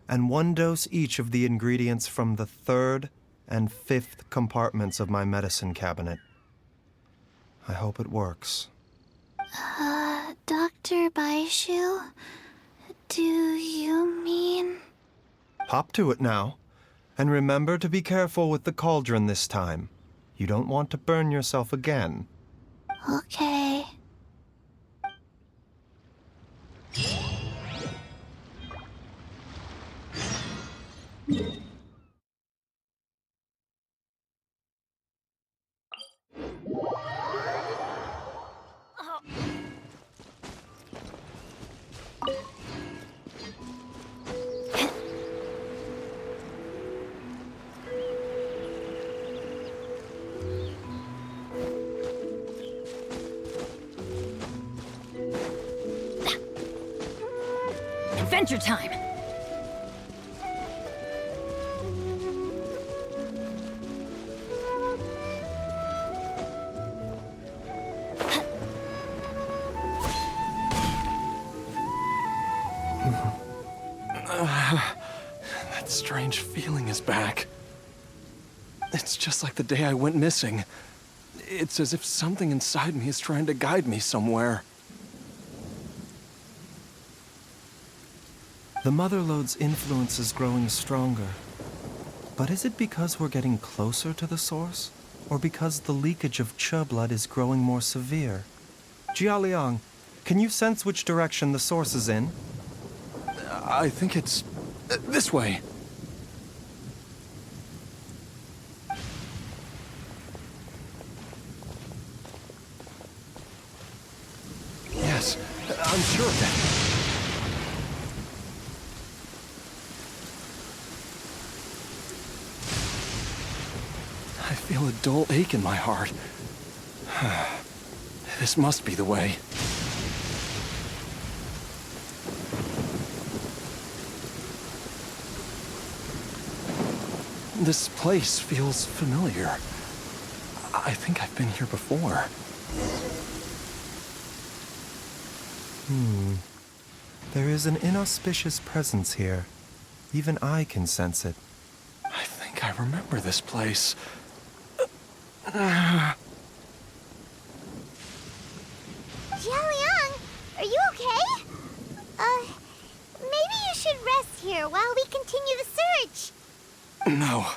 and 1 dose each of the ingredients from the 3rd and 5th compartments of my medicine cabinet. I hope it works. Dr. Baizhu, do you mean... Hop to it now. And remember to be careful with the cauldron this time. You don't want to burn yourself again. Okay. Adventure time! That strange feeling is back. It's just like the day I went missing. It's as if something inside me is trying to guide me somewhere. The Motherlode's influence is growing stronger. But is it because we're getting closer to the source? Or because the leakage of Che blood is growing more severe? Jia Liang, Can you sense which direction the source is in? I think it's this way. Yes, I'm sure of it. I feel a dull ache in my heart. This must be the way. This place feels familiar. I think I've been here before. There is an inauspicious presence here. Even I can sense it. I think I remember this place. Jiaoliang, are you okay? Maybe you should rest here while we continue the search. No,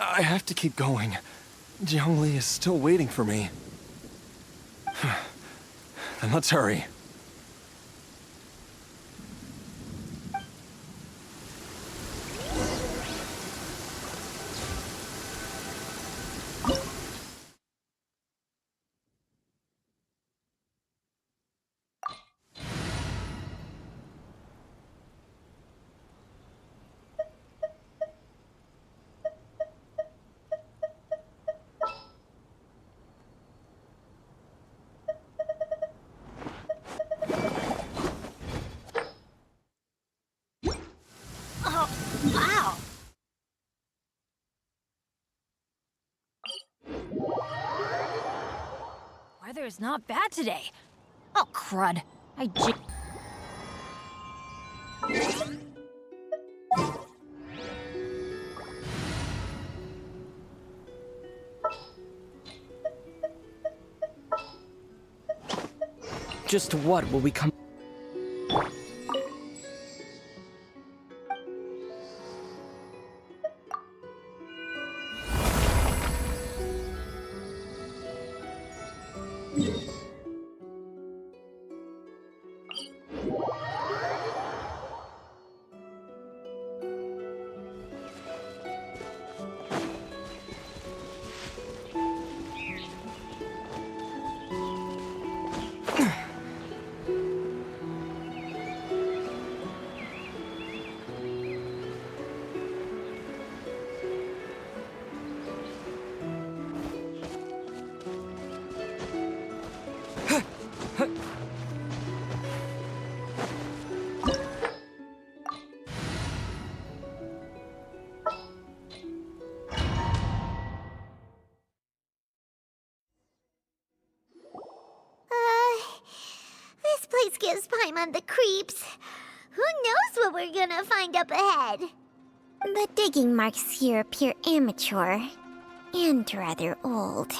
I have to keep going. Jiangli is still waiting for me. Then let's hurry. Wow! Weather is not bad today. Oh, crud. Just what will we come? This place gives Paimon the creeps. Who knows what we're gonna find up ahead? The digging marks here appear amateur and rather old.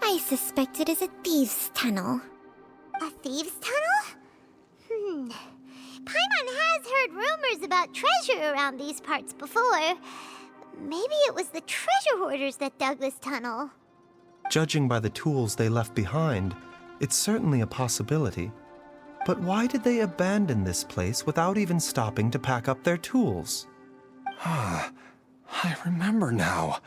I suspect it is a thieves' tunnel. A thieves' tunnel? Paimon has heard rumors about treasure around these parts before. Maybe it was the treasure hoarders that dug this tunnel. Judging by the tools they left behind, it's certainly a possibility. But why did they abandon this place without even stopping to pack up their tools? I remember now.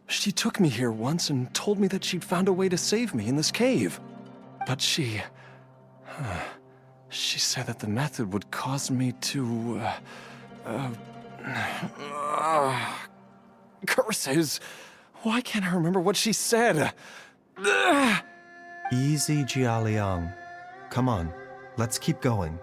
She took me here once and told me that she'd found a way to save me in this cave. But she said that the method would cause me to, curses. Why can't I remember what she said? Easy, Jiaoliang. Come on, let's keep going.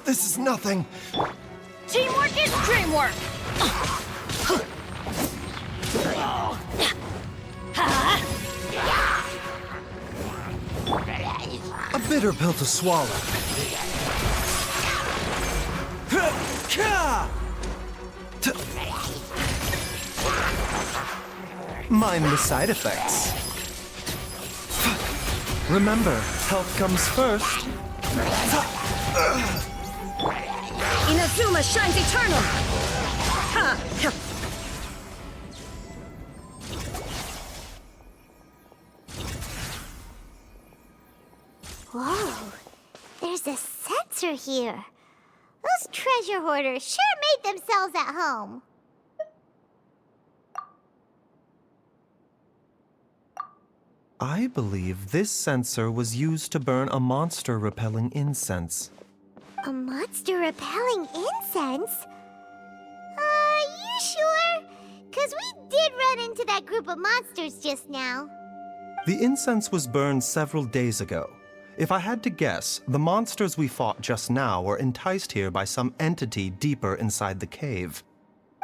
This is nothing. Teamwork is dreamwork! A bitter pill to swallow. Mind the side effects. Remember, health comes first. Inazuma shines eternal! Ha! Whoa, there's a sensor here. Those treasure hoarders sure made themselves at home. I believe this sensor was used to burn a monster-repelling incense. A monster repelling incense? Are you sure? 'Cause we did run into that group of monsters just now. The incense was burned several days ago. If I had to guess, the monsters we fought just now were enticed here by some entity deeper inside the cave.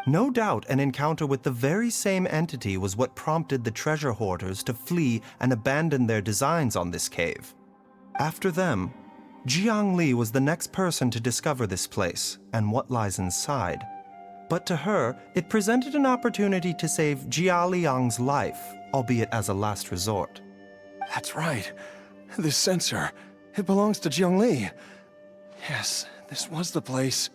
No doubt an encounter with the very same entity was what prompted the treasure hoarders to flee and abandon their designs on this cave. After them, Jiang Li was the next person to discover this place and what lies inside. But to her, it presented an opportunity to save Jia Liang's life, albeit as a last resort. That's right. This sensor, it belongs to Jiang Li. Yes, this was the place.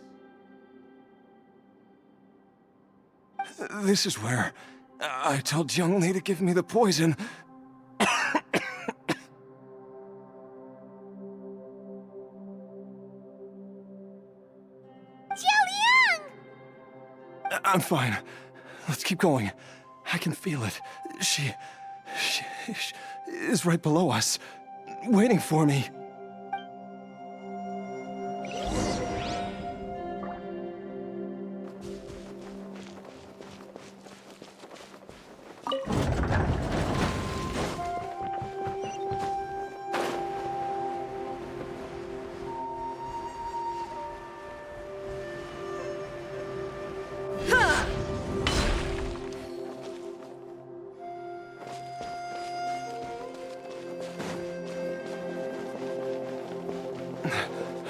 This is where I told Jiang Li to give me the poison. I'm fine. Let's keep going. I can feel it. She is right below us, waiting for me.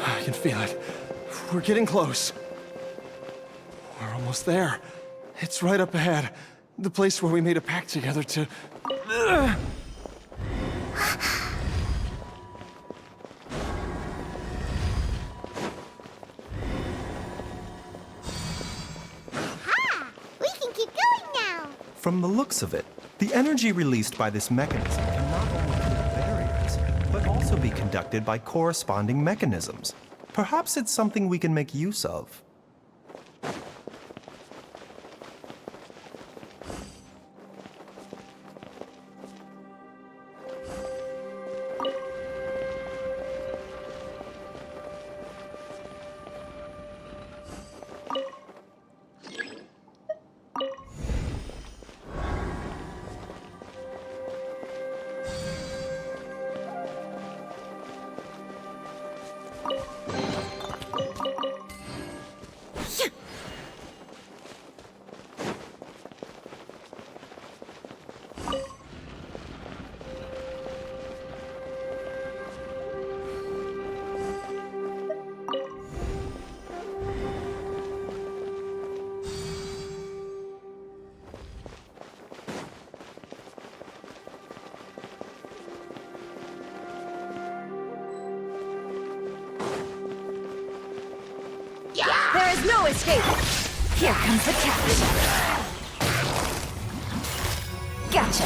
I can feel it. We're getting close. We're almost there. It's right up ahead. The place where we made a pact together to... We can keep going now. From the looks of it, the energy released by this mechanism can not only clear barriers, but also be conducted by corresponding mechanisms. Perhaps it's something we can make use of. There is no escape! Here comes the catch. Gotcha.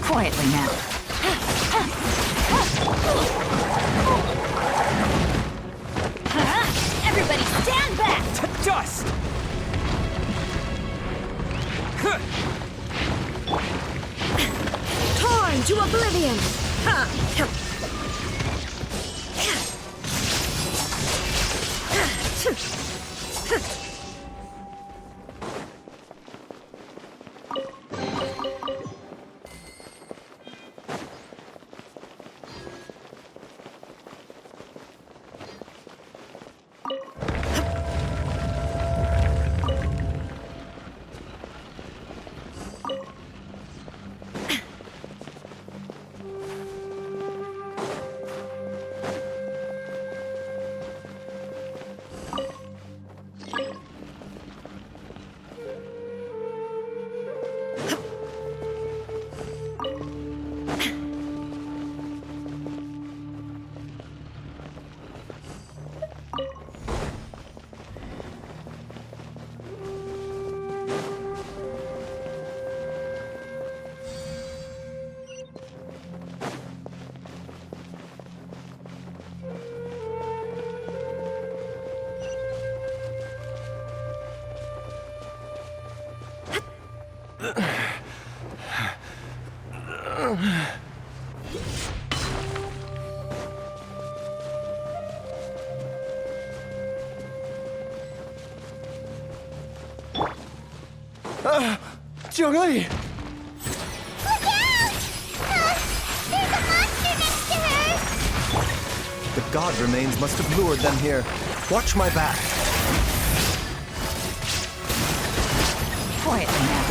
Quietly now. Everybody stand back! To dust! Torn to oblivion! Jiangli! Look out! There's a monster next to her! The god remains must have lured them here. Watch my back. Quietly now.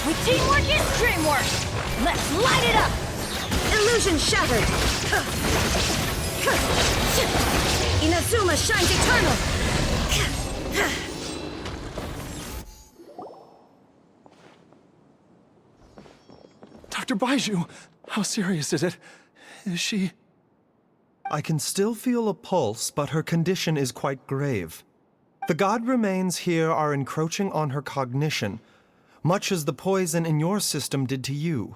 With teamwork is dreamwork! Let's light it up! Illusion shattered! Inazuma shines eternal! Dr. Baizhu, how serious is it? Is she... I can still feel a pulse, but her condition is quite grave. The god remains here are encroaching on her cognition, much as the poison in your system did to you.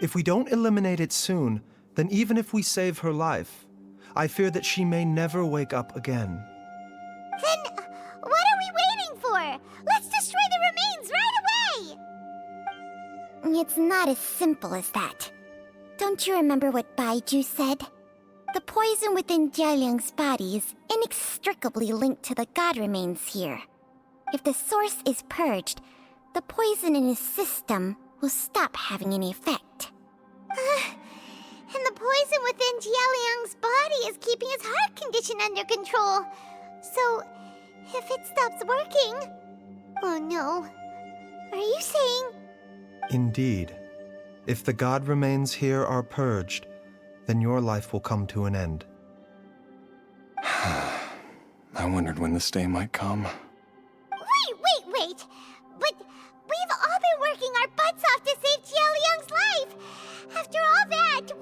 If we don't eliminate it soon, then even if we save her life, I fear that she may never wake up again. Then what are we waiting for? Let's destroy the remains right away! It's not as simple as that. Don't you remember what Baizhu said? The poison within Jialiang's body is inextricably linked to the god remains here. If the source is purged, the poison in his system will stop having any effect. And the poison within Jialiang's body is keeping his heart condition under control. So, if it stops working... Oh no. Are you saying... Indeed. If the god remains here are purged, then your life will come to an end. I wondered when this day might come. Wait! But we've all been working our butts off to save Jialiang's life! After all that,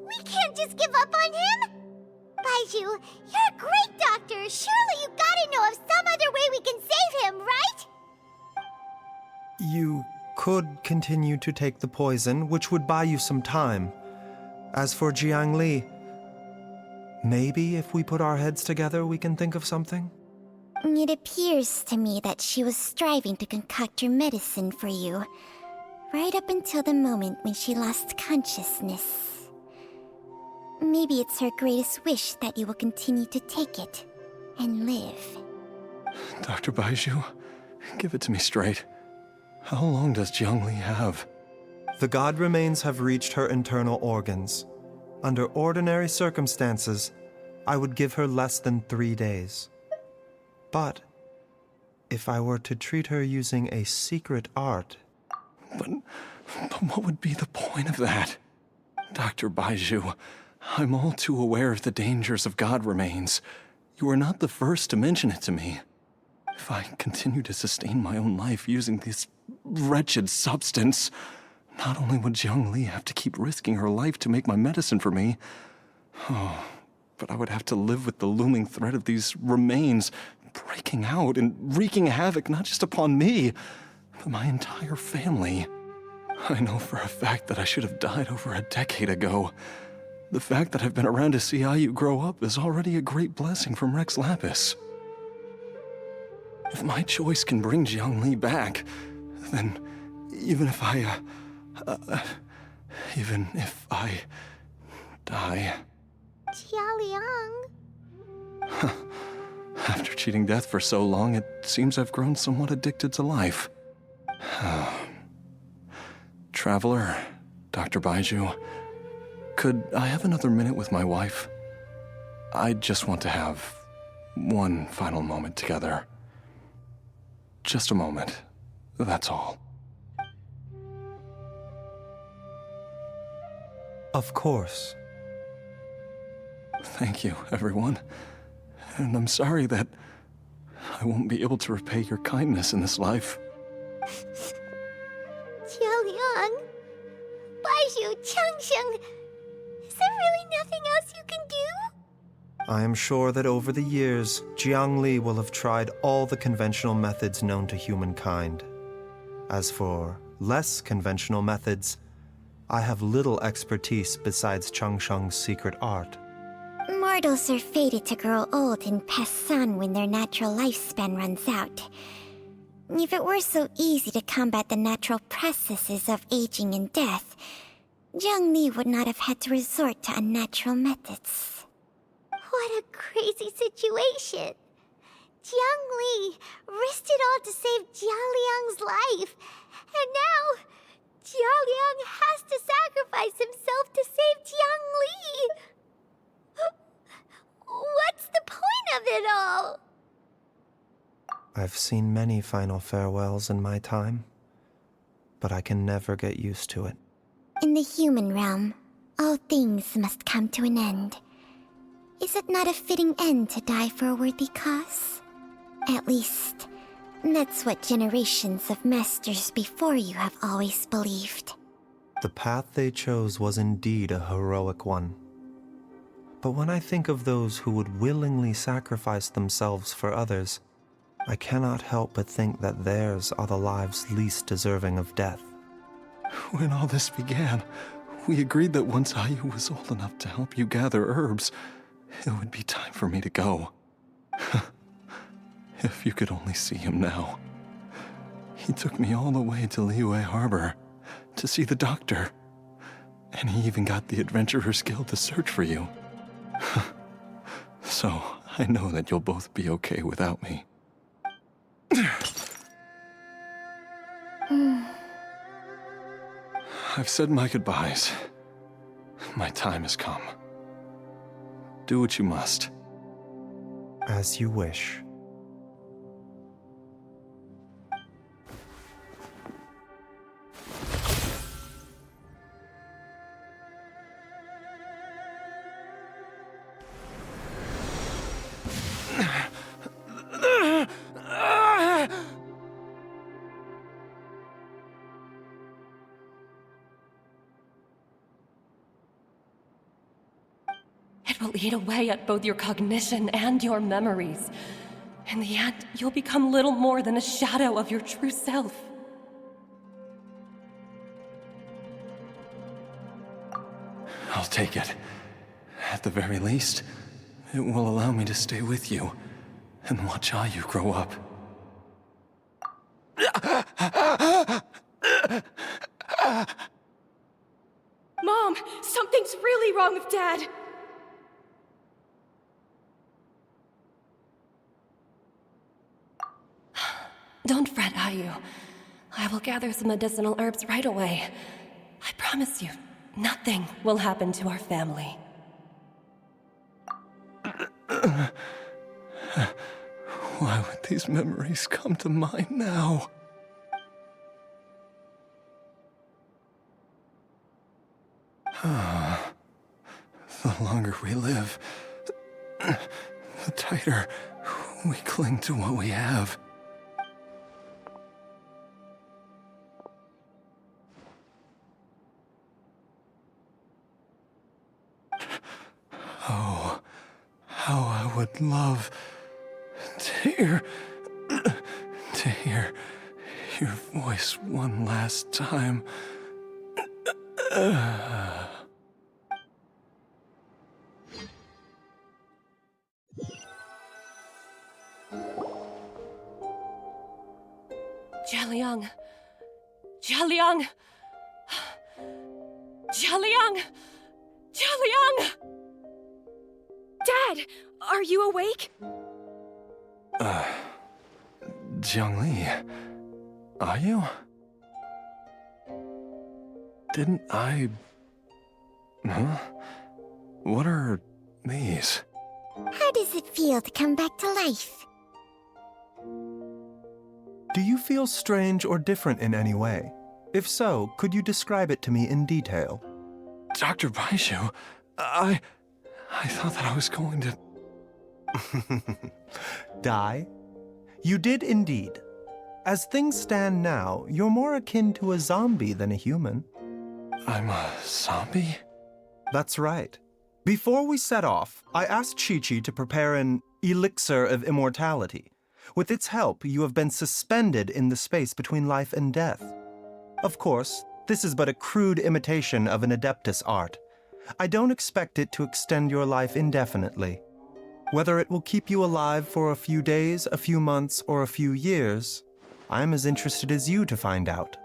we can't just give up on him! Baizhu, you're a great doctor! Surely you gotta know of some other way we can save him, right? You could continue to take the poison, which would buy you some time. As for Jiangli, maybe if we put our heads together, we can think of something? It appears to me that she was striving to concoct your medicine for you, right up until the moment when she lost consciousness. Maybe it's her greatest wish that you will continue to take it and live. Dr. Baizhu, give it to me straight. How long does Jiangli have? The god remains have reached her internal organs. Under ordinary circumstances, I would give her less than 3 days. But if I were to treat her using a secret art... But what would be the point of that? Dr. Baizhu, I'm all too aware of the dangers of god remains. You are not the first to mention it to me. If I continue to sustain my own life using this wretched substance, not only would Jiangli have to keep risking her life to make my medicine for me, but I would have to live with the looming threat of these remains breaking out and wreaking havoc not just upon me, but my entire family. I know for a fact that I should have died over a decade ago. The fact that I've been around to see IU grow up is already a great blessing from Rex Lapis. If my choice can bring Jiangli back, then even if I die... Jialiang... After cheating death for so long, it seems I've grown somewhat addicted to life. Traveler, Dr. Baizhu, could I have another minute with my wife? I just want to have one final moment together. Just a moment, that's all. Of course. Thank you, everyone. And I'm sorry that I won't be able to repay your kindness in this life. Jialiang... Baizhu, Changsheng... Is there really nothing else you can do? I am sure that over the years, Jiangli will have tried all the conventional methods known to humankind. As for less conventional methods, I have little expertise besides Changsheng's secret art. Mortals are fated to grow old and pass on when their natural lifespan runs out. If it were so easy to combat the natural processes of aging and death, Zhongli would not have had to resort to unnatural methods. What a crazy situation. Jiangli risked it all to save Jialiang's life. And now, Jialiang has to sacrifice himself to save Jiangli. What's the point of it all? I've seen many final farewells in my time, but I can never get used to it. In the human realm, all things must come to an end. Is it not a fitting end to die for a worthy cause? At least, that's what generations of masters before you have always believed. The path they chose was indeed a heroic one. But when I think of those who would willingly sacrifice themselves for others, I cannot help but think that theirs are the lives least deserving of death. When all this began, we agreed that once Ayu was old enough to help you gather herbs, it would be time for me to go. If you could only see him now. He took me all the way to Liyue Harbor to see the doctor. And he even got the Adventurers Guild to search for you. So, I know that you'll both be okay without me. I've said my goodbyes. My time has come. Do what you must. As you wish. It will eat away at both your cognition and your memories. In the end, you'll become little more than a shadow of your true self. I'll take it. At the very least, it will allow me to stay with you and watch Ayu grow up. Mom, something's really wrong with Dad. Don't fret, Ayu. I will gather some medicinal herbs right away. I promise you, nothing will happen to our family. Why would these memories come to mind now? The longer we live, the tighter we cling to what we have. Oh, how I would love to hear your voice one last time. Jialiang! Jialiang! Jialiang! Jialiang! Dad, are you awake? Jiangli, are you? Didn't I... Huh? What are these? How does it feel to come back to life? Do you feel strange or different in any way? If so, could you describe it to me in detail? Dr. Baizhu, I thought that I was going to... Die? You did indeed. As things stand now, you're more akin to a zombie than a human. I'm a zombie? That's right. Before we set off, I asked Chi-Chi to prepare an elixir of immortality. With its help, you have been suspended in the space between life and death. Of course, this is but a crude imitation of an Adeptus art. I don't expect it to extend your life indefinitely. Whether it will keep you alive for a few days, a few months, or a few years, I am as interested as you to find out.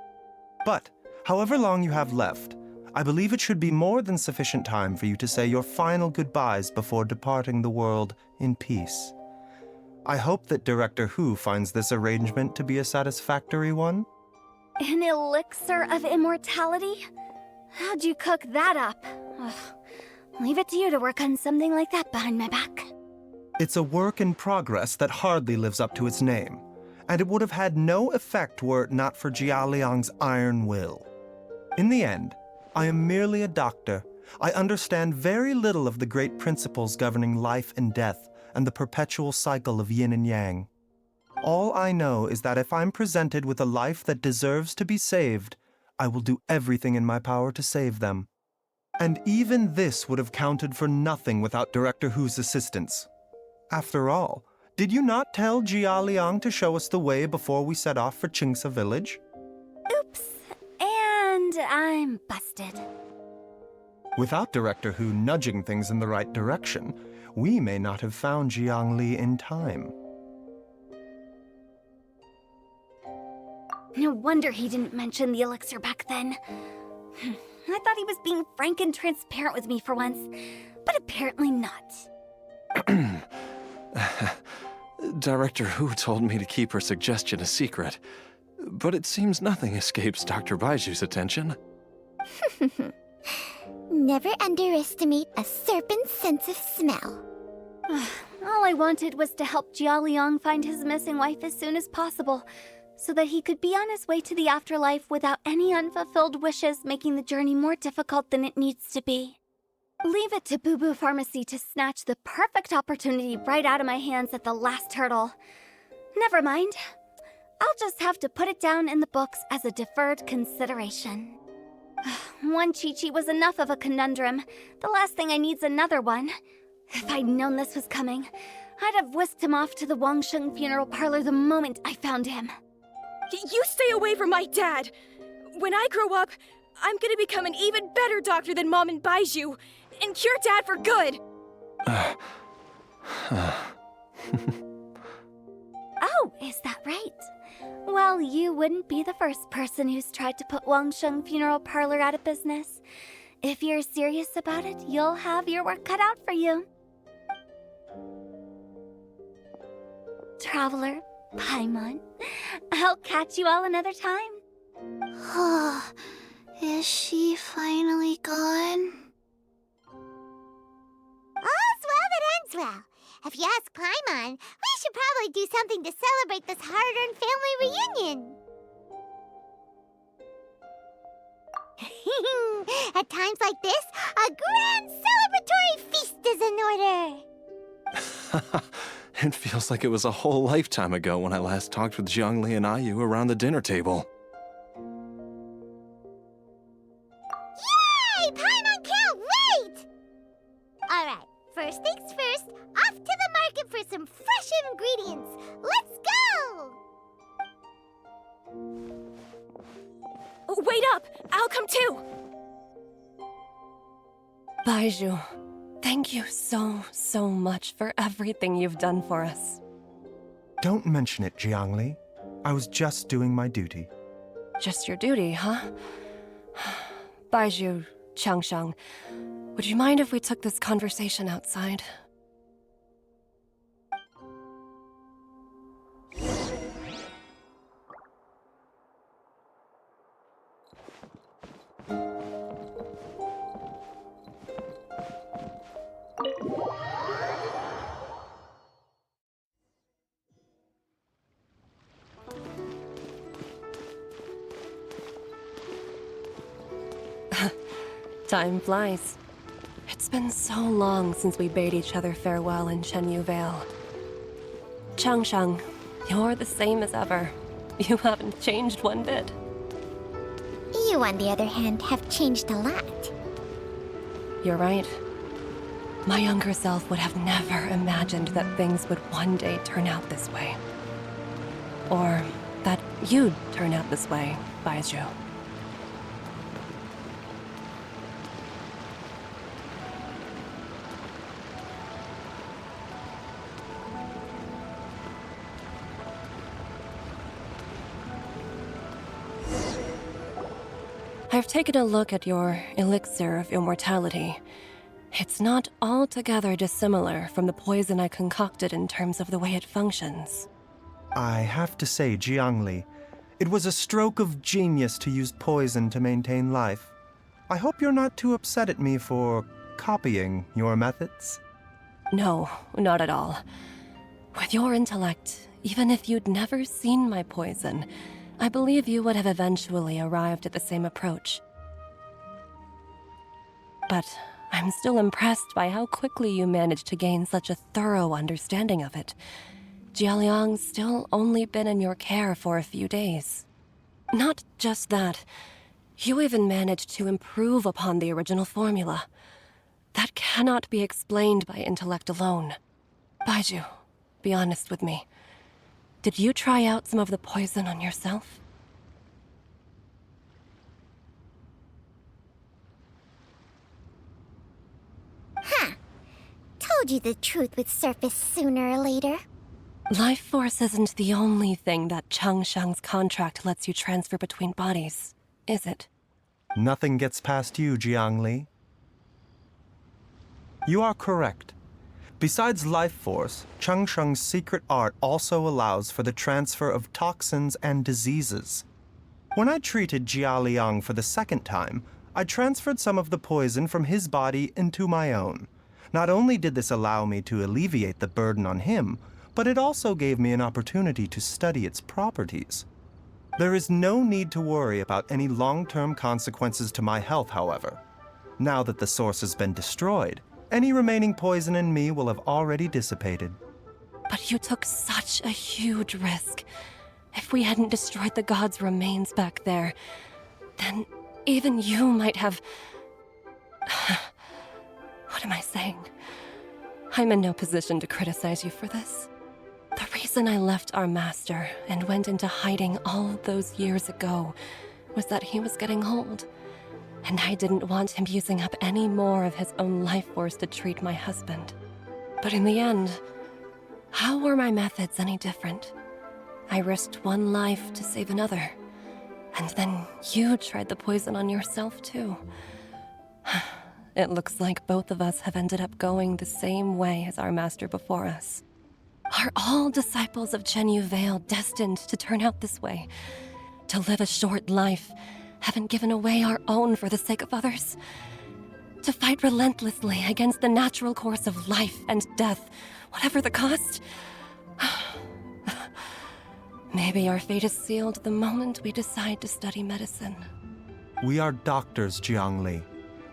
But, however long you have left, I believe it should be more than sufficient time for you to say your final goodbyes before departing the world in peace. I hope that Director Who finds this arrangement to be a satisfactory one. An elixir of immortality? How'd you cook that up? Ugh. Leave it to you to work on something like that behind my back. It's a work in progress that hardly lives up to its name, and it would have had no effect were it not for Jia Liang's iron will. In the end, I am merely a doctor. I understand very little of the great principles governing life and death and the perpetual cycle of yin and yang. All I know is that if I'm presented with a life that deserves to be saved, I will do everything in my power to save them. And even this would have counted for nothing without Director Who's assistance. After all, did you not tell Jia Liang to show us the way before we set off for Qingsa village? Oops. And I'm busted. Without Director Who nudging things in the right direction, we may not have found Jiang Li in time. No wonder he didn't mention the elixir back then. I thought he was being frank and transparent with me for once, but apparently not. Director Who told me to keep her suggestion a secret, but it seems nothing escapes Dr. Baiju's attention. Never underestimate a serpent's sense of smell. All I wanted was to help Jia Liang find his missing wife as soon as possible, so that he could be on his way to the afterlife without any unfulfilled wishes making the journey more difficult than it needs to be. Leave it to Boo Boo Pharmacy to snatch the perfect opportunity right out of my hands at the last hurdle. Never mind. I'll just have to put it down in the books as a deferred consideration. One Chi-Chi was enough of a conundrum. The last thing I need's another one. If I'd known this was coming, I'd have whisked him off to the Wangsheng funeral parlor the moment I found him. You stay away from my dad! When I grow up, I'm gonna become an even better doctor than Mom and Baiju, and cure Dad for good! Oh, is that right? Well, you wouldn't be the first person who's tried to put Wangsheng Funeral Parlor out of business. If you're serious about it, you'll have your work cut out for you. Traveler, Paimon, I'll catch you all another time. Is she finally gone? All's well that ends well. If you ask Paimon, we should probably do something to celebrate this hard-earned family reunion. At times like this, a grand celebratory feast is in order. It feels like it was a whole lifetime ago when I last talked with Zhongli and Ayu around the dinner table. Yay! Paimon can't wait! Alright, first things first, off to the market for some fresh ingredients. Let's go! Wait up! I'll come too! Baiju, thank you so much for everything you've done for us. Don't mention it, Jiangli. I was just doing my duty. Just your duty, huh? Baiju, Changshang, would you mind if we took this conversation outside? Time flies. It's been so long since we bade each other farewell in Shenyu Vale. Changshang, you're the same as ever. You haven't changed one bit. You, on the other hand, have changed a lot. You're right. My younger self would have never imagined that things would one day turn out this way. Or that you'd turn out this way, Baiju. I've taken a look at your elixir of immortality. It's not altogether dissimilar from the poison I concocted in terms of the way it functions. I have to say, Jiangli, it was a stroke of genius to use poison to maintain life. I hope you're not too upset at me for copying your methods. No, not at all. With your intellect, even if you'd never seen my poison, I believe you would have eventually arrived at the same approach. But I'm still impressed by how quickly you managed to gain such a thorough understanding of it. Jialiang's still only been in your care for a few days. Not just that, you even managed to improve upon the original formula. That cannot be explained by intellect alone. Baizhu, be honest with me. Did you try out some of the poison on yourself? Huh. Told you the truth would surface sooner or later. Life force isn't the only thing that Changsheng's contract lets you transfer between bodies, is it? Nothing gets past you, Jiangli. You are correct. Besides life force, Changsheng's secret art also allows for the transfer of toxins and diseases. When I treated Jia Liang for the second time, I transferred some of the poison from his body into my own. Not only did this allow me to alleviate the burden on him, but it also gave me an opportunity to study its properties. There is no need to worry about any long-term consequences to my health, however. Now that the source has been destroyed, any remaining poison in me will have already dissipated. But you took such a huge risk. If we hadn't destroyed the god's remains back there, then even you might have... What am I saying? I'm in no position to criticize you for this. The reason I left our master and went into hiding all those years ago was that he was getting old, and I didn't want him using up any more of his own life force to treat my husband. But in the end, how were my methods any different? I risked one life to save another, and then you tried the poison on yourself too. It looks like both of us have ended up going the same way as our master before us. Are all disciples of Chenyu Vale destined to turn out this way? To live a short life, having given away our own for the sake of others? To fight relentlessly against the natural course of life and death, whatever the cost? Maybe our fate is sealed the moment we decide to study medicine. We are doctors, Jiangli.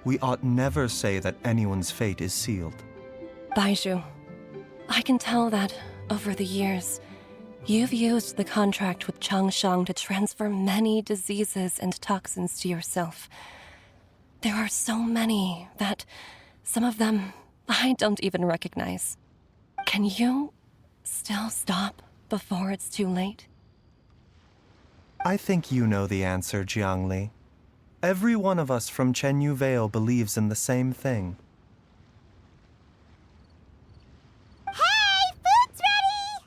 We ought never say that anyone's fate is sealed. Baizhu, I can tell that, over the years, you've used the contract with Changsheng to transfer many diseases and toxins to yourself. There are so many that some of them I don't even recognize. Can you still stop before it's too late? I think you know the answer, Jiangli. Every one of us from Chenyu Vale believes in the same thing. Hey, food's ready!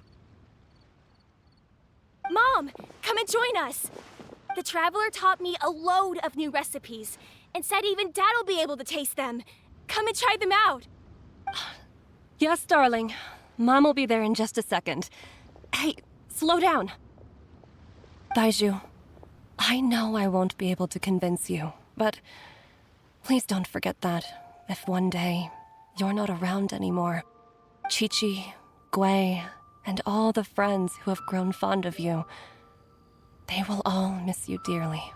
Mom, come and join us. The Traveler taught me a load of new recipes and said even Dad will be able to taste them. Come and try them out. Yes, darling. Mom will be there in just a second. Hey, slow down. Baizhu, I know I won't be able to convince you, but please don't forget that if one day you're not around anymore, Chi-Chi, Gui, and all the friends who have grown fond of you, they will all miss you dearly.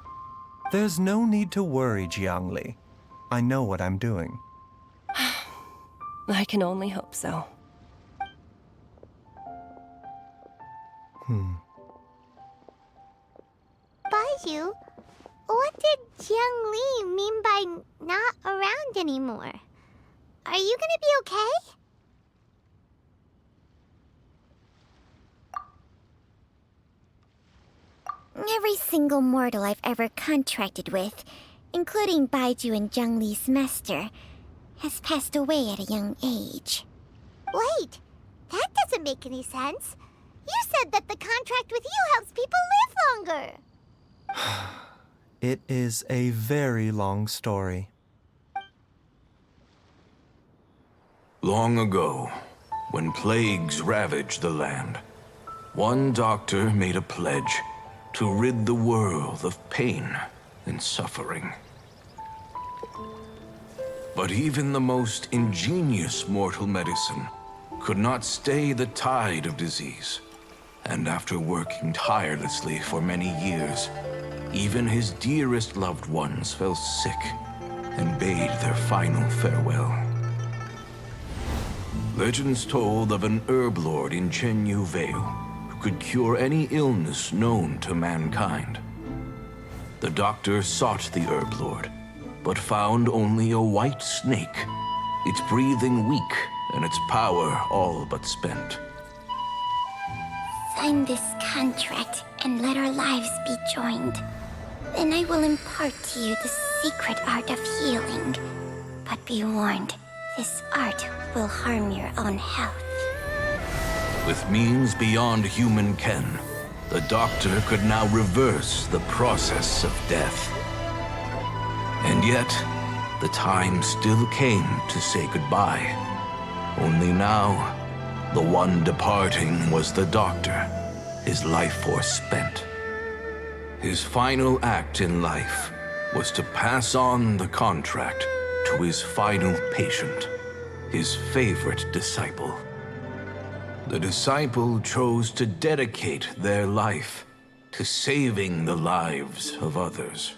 There's no need to worry, Jiangli. I know what I'm doing. I can only hope so. Baizhu, what did Jiang Li mean by not around anymore? Are you gonna be okay? Every single mortal I've ever contracted with, including Baizhu and Zhang Li's master, has passed away at a young age. Wait, that doesn't make any sense. You said that the contract with you helps people live longer. It is a very long story. Long ago, when plagues ravaged the land, one doctor made a pledge to rid the world of pain and suffering. But even the most ingenious mortal medicine could not stay the tide of disease. And after working tirelessly for many years, even his dearest loved ones fell sick and bade their final farewell. Legends told of an herb lord in Chenyu Vale who could cure any illness known to mankind. The doctor sought the herb lord, but found only a white snake, its breathing weak and its power all but spent. Sign this contract and let our lives be joined. Then I will impart to you the secret art of healing. But be warned, this art will harm your own health. With means beyond human ken, the doctor could now reverse the process of death. And yet, the time still came to say goodbye. Only now, the one departing was the doctor, his life force spent. His final act in life was to pass on the contract to his final patient, his favorite disciple. The disciple chose to dedicate their life to saving the lives of others.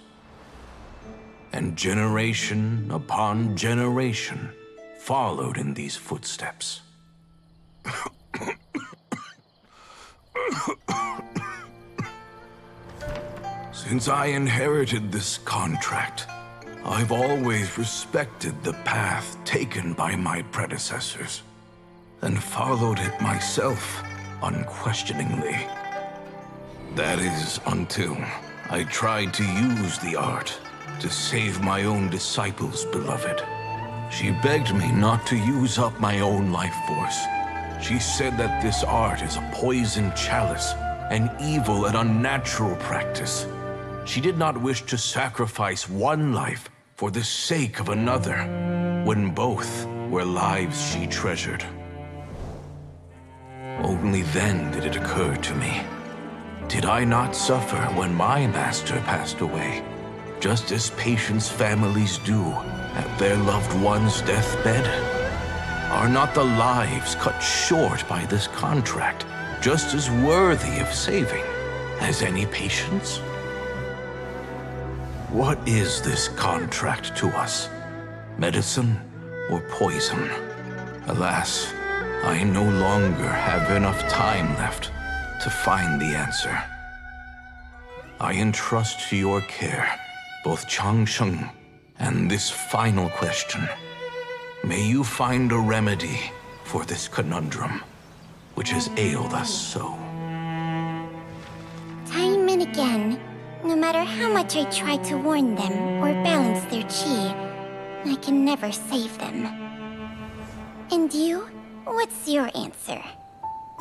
And generation upon generation followed in these footsteps. Since I inherited this contract, I've always respected the path taken by my predecessors, and followed it myself unquestioningly. That is until I tried to use the art to save my own disciple's beloved. She begged me not to use up my own life force. She said that this art is a poison chalice, an evil and unnatural practice. She did not wish to sacrifice one life for the sake of another, when both were lives she treasured. Only then did it occur to me. Did I not suffer when my master passed away, just as patients' families do at their loved one's deathbed? Are not the lives cut short by this contract just as worthy of saving as any patient's? What is this contract to us? Medicine or poison? Alas, I no longer have enough time left to find the answer. I entrust to your care both Changsheng and this final question. May you find a remedy for this conundrum, which has ailed us so. Time and again, no matter how much I try to warn them or balance their chi, I can never save them. And you? What's your answer?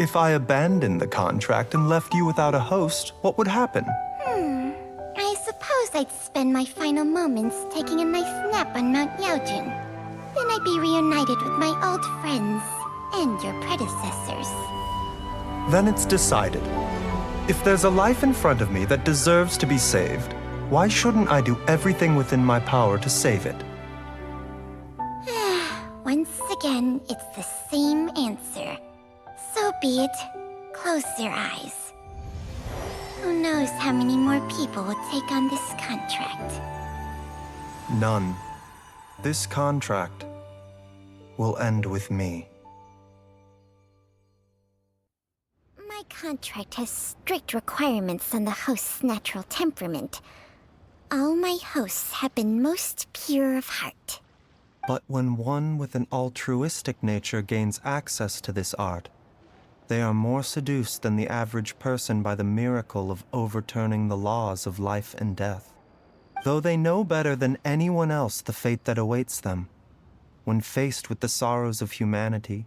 If I abandoned the contract and left you without a host, what would happen? I suppose I'd spend my final moments taking a nice nap on Mount Yaojun. Then I'd be reunited with my old friends and your predecessors. Then it's decided. If there's a life in front of me that deserves to be saved, why shouldn't I do everything within my power to save it? Once again, it's the same answer. So be it. Close your eyes. Who knows how many more people will take on this contract? None. This contract will end with me. My contract has strict requirements on the host's natural temperament. All my hosts have been most pure of heart. But when one with an altruistic nature gains access to this art, they are more seduced than the average person by the miracle of overturning the laws of life and death. Though they know better than anyone else the fate that awaits them, when faced with the sorrows of humanity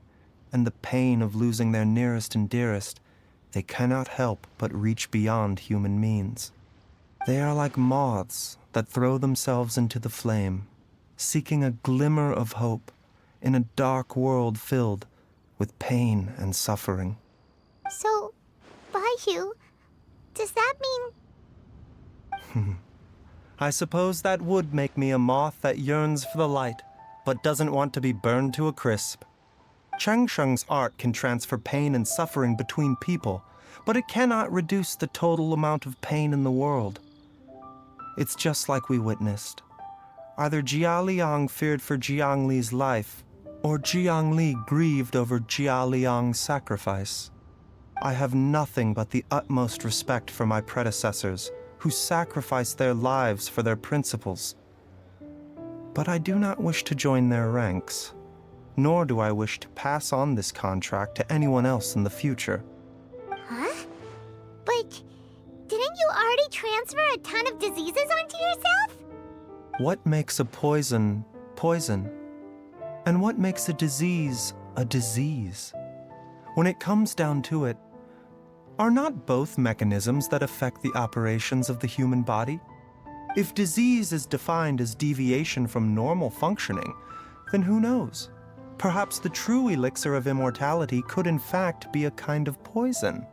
and the pain of losing their nearest and dearest, they cannot help but reach beyond human means. They are like moths that throw themselves into the flame, seeking a glimmer of hope in a dark world filled with pain and suffering. So, Baiyu, does that mean... I suppose that would make me a moth that yearns for the light, but doesn't want to be burned to a crisp. Changsheng's art can transfer pain and suffering between people, but it cannot reduce the total amount of pain in the world. It's just like we witnessed. Either Jia Liang feared for Jiang Li's life, or Jiang Li grieved over Jia Liang's sacrifice. I have nothing but the utmost respect for my predecessors, who sacrificed their lives for their principles. But I do not wish to join their ranks, nor do I wish to pass on this contract to anyone else in the future. Huh? But didn't you already transfer a ton of diseases onto yourself? What makes a poison, poison? And what makes a disease a disease? When it comes down to it, are not both mechanisms that affect the operations of the human body? If disease is defined as deviation from normal functioning, then who knows? Perhaps the true elixir of immortality could in fact be a kind of poison.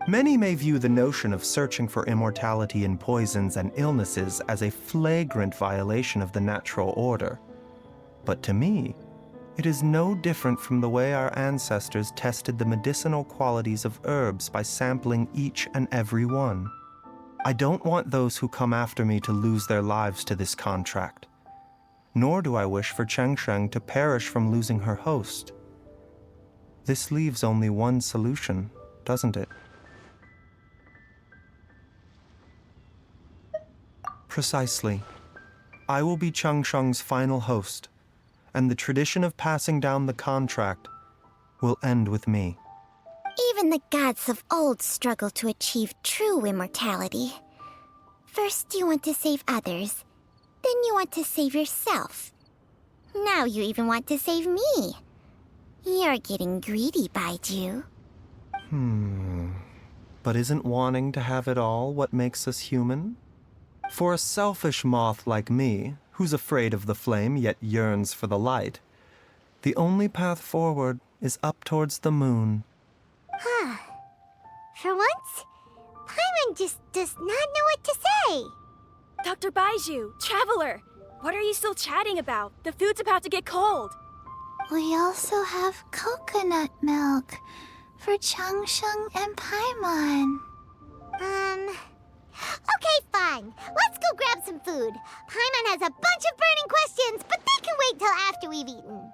Many may view the notion of searching for immortality in poisons and illnesses as a flagrant violation of the natural order. But to me, it is no different from the way our ancestors tested the medicinal qualities of herbs by sampling each and every one. I don't want those who come after me to lose their lives to this contract. Nor do I wish for Changsheng to perish from losing her host. This leaves only one solution, doesn't it? Precisely. I will be Changsheng's final host, and the tradition of passing down the contract will end with me. Even the gods of old struggle to achieve true immortality. First you want to save others, then you want to save yourself. Now you even want to save me. You're getting greedy, Baiju. But isn't wanting to have it all what makes us human? For a selfish moth like me, who's afraid of the flame yet yearns for the light, the only path forward is up towards the moon. For once, Paimon just does not know what to say. Dr. Baiju, Traveler, what are you still chatting about? The food's about to get cold. We also have coconut milk for Changsheng and Paimon. Okay, fine. Let's go grab some food. Paimon has a bunch of burning questions, but they can wait till after we've eaten.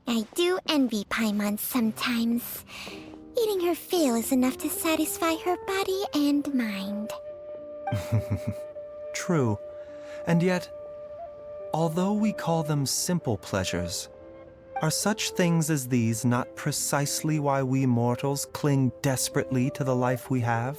I do envy Paimon sometimes. Eating her fill is enough to satisfy her body and mind. True. And yet, although we call them simple pleasures, are such things as these not precisely why we mortals cling desperately to the life we have?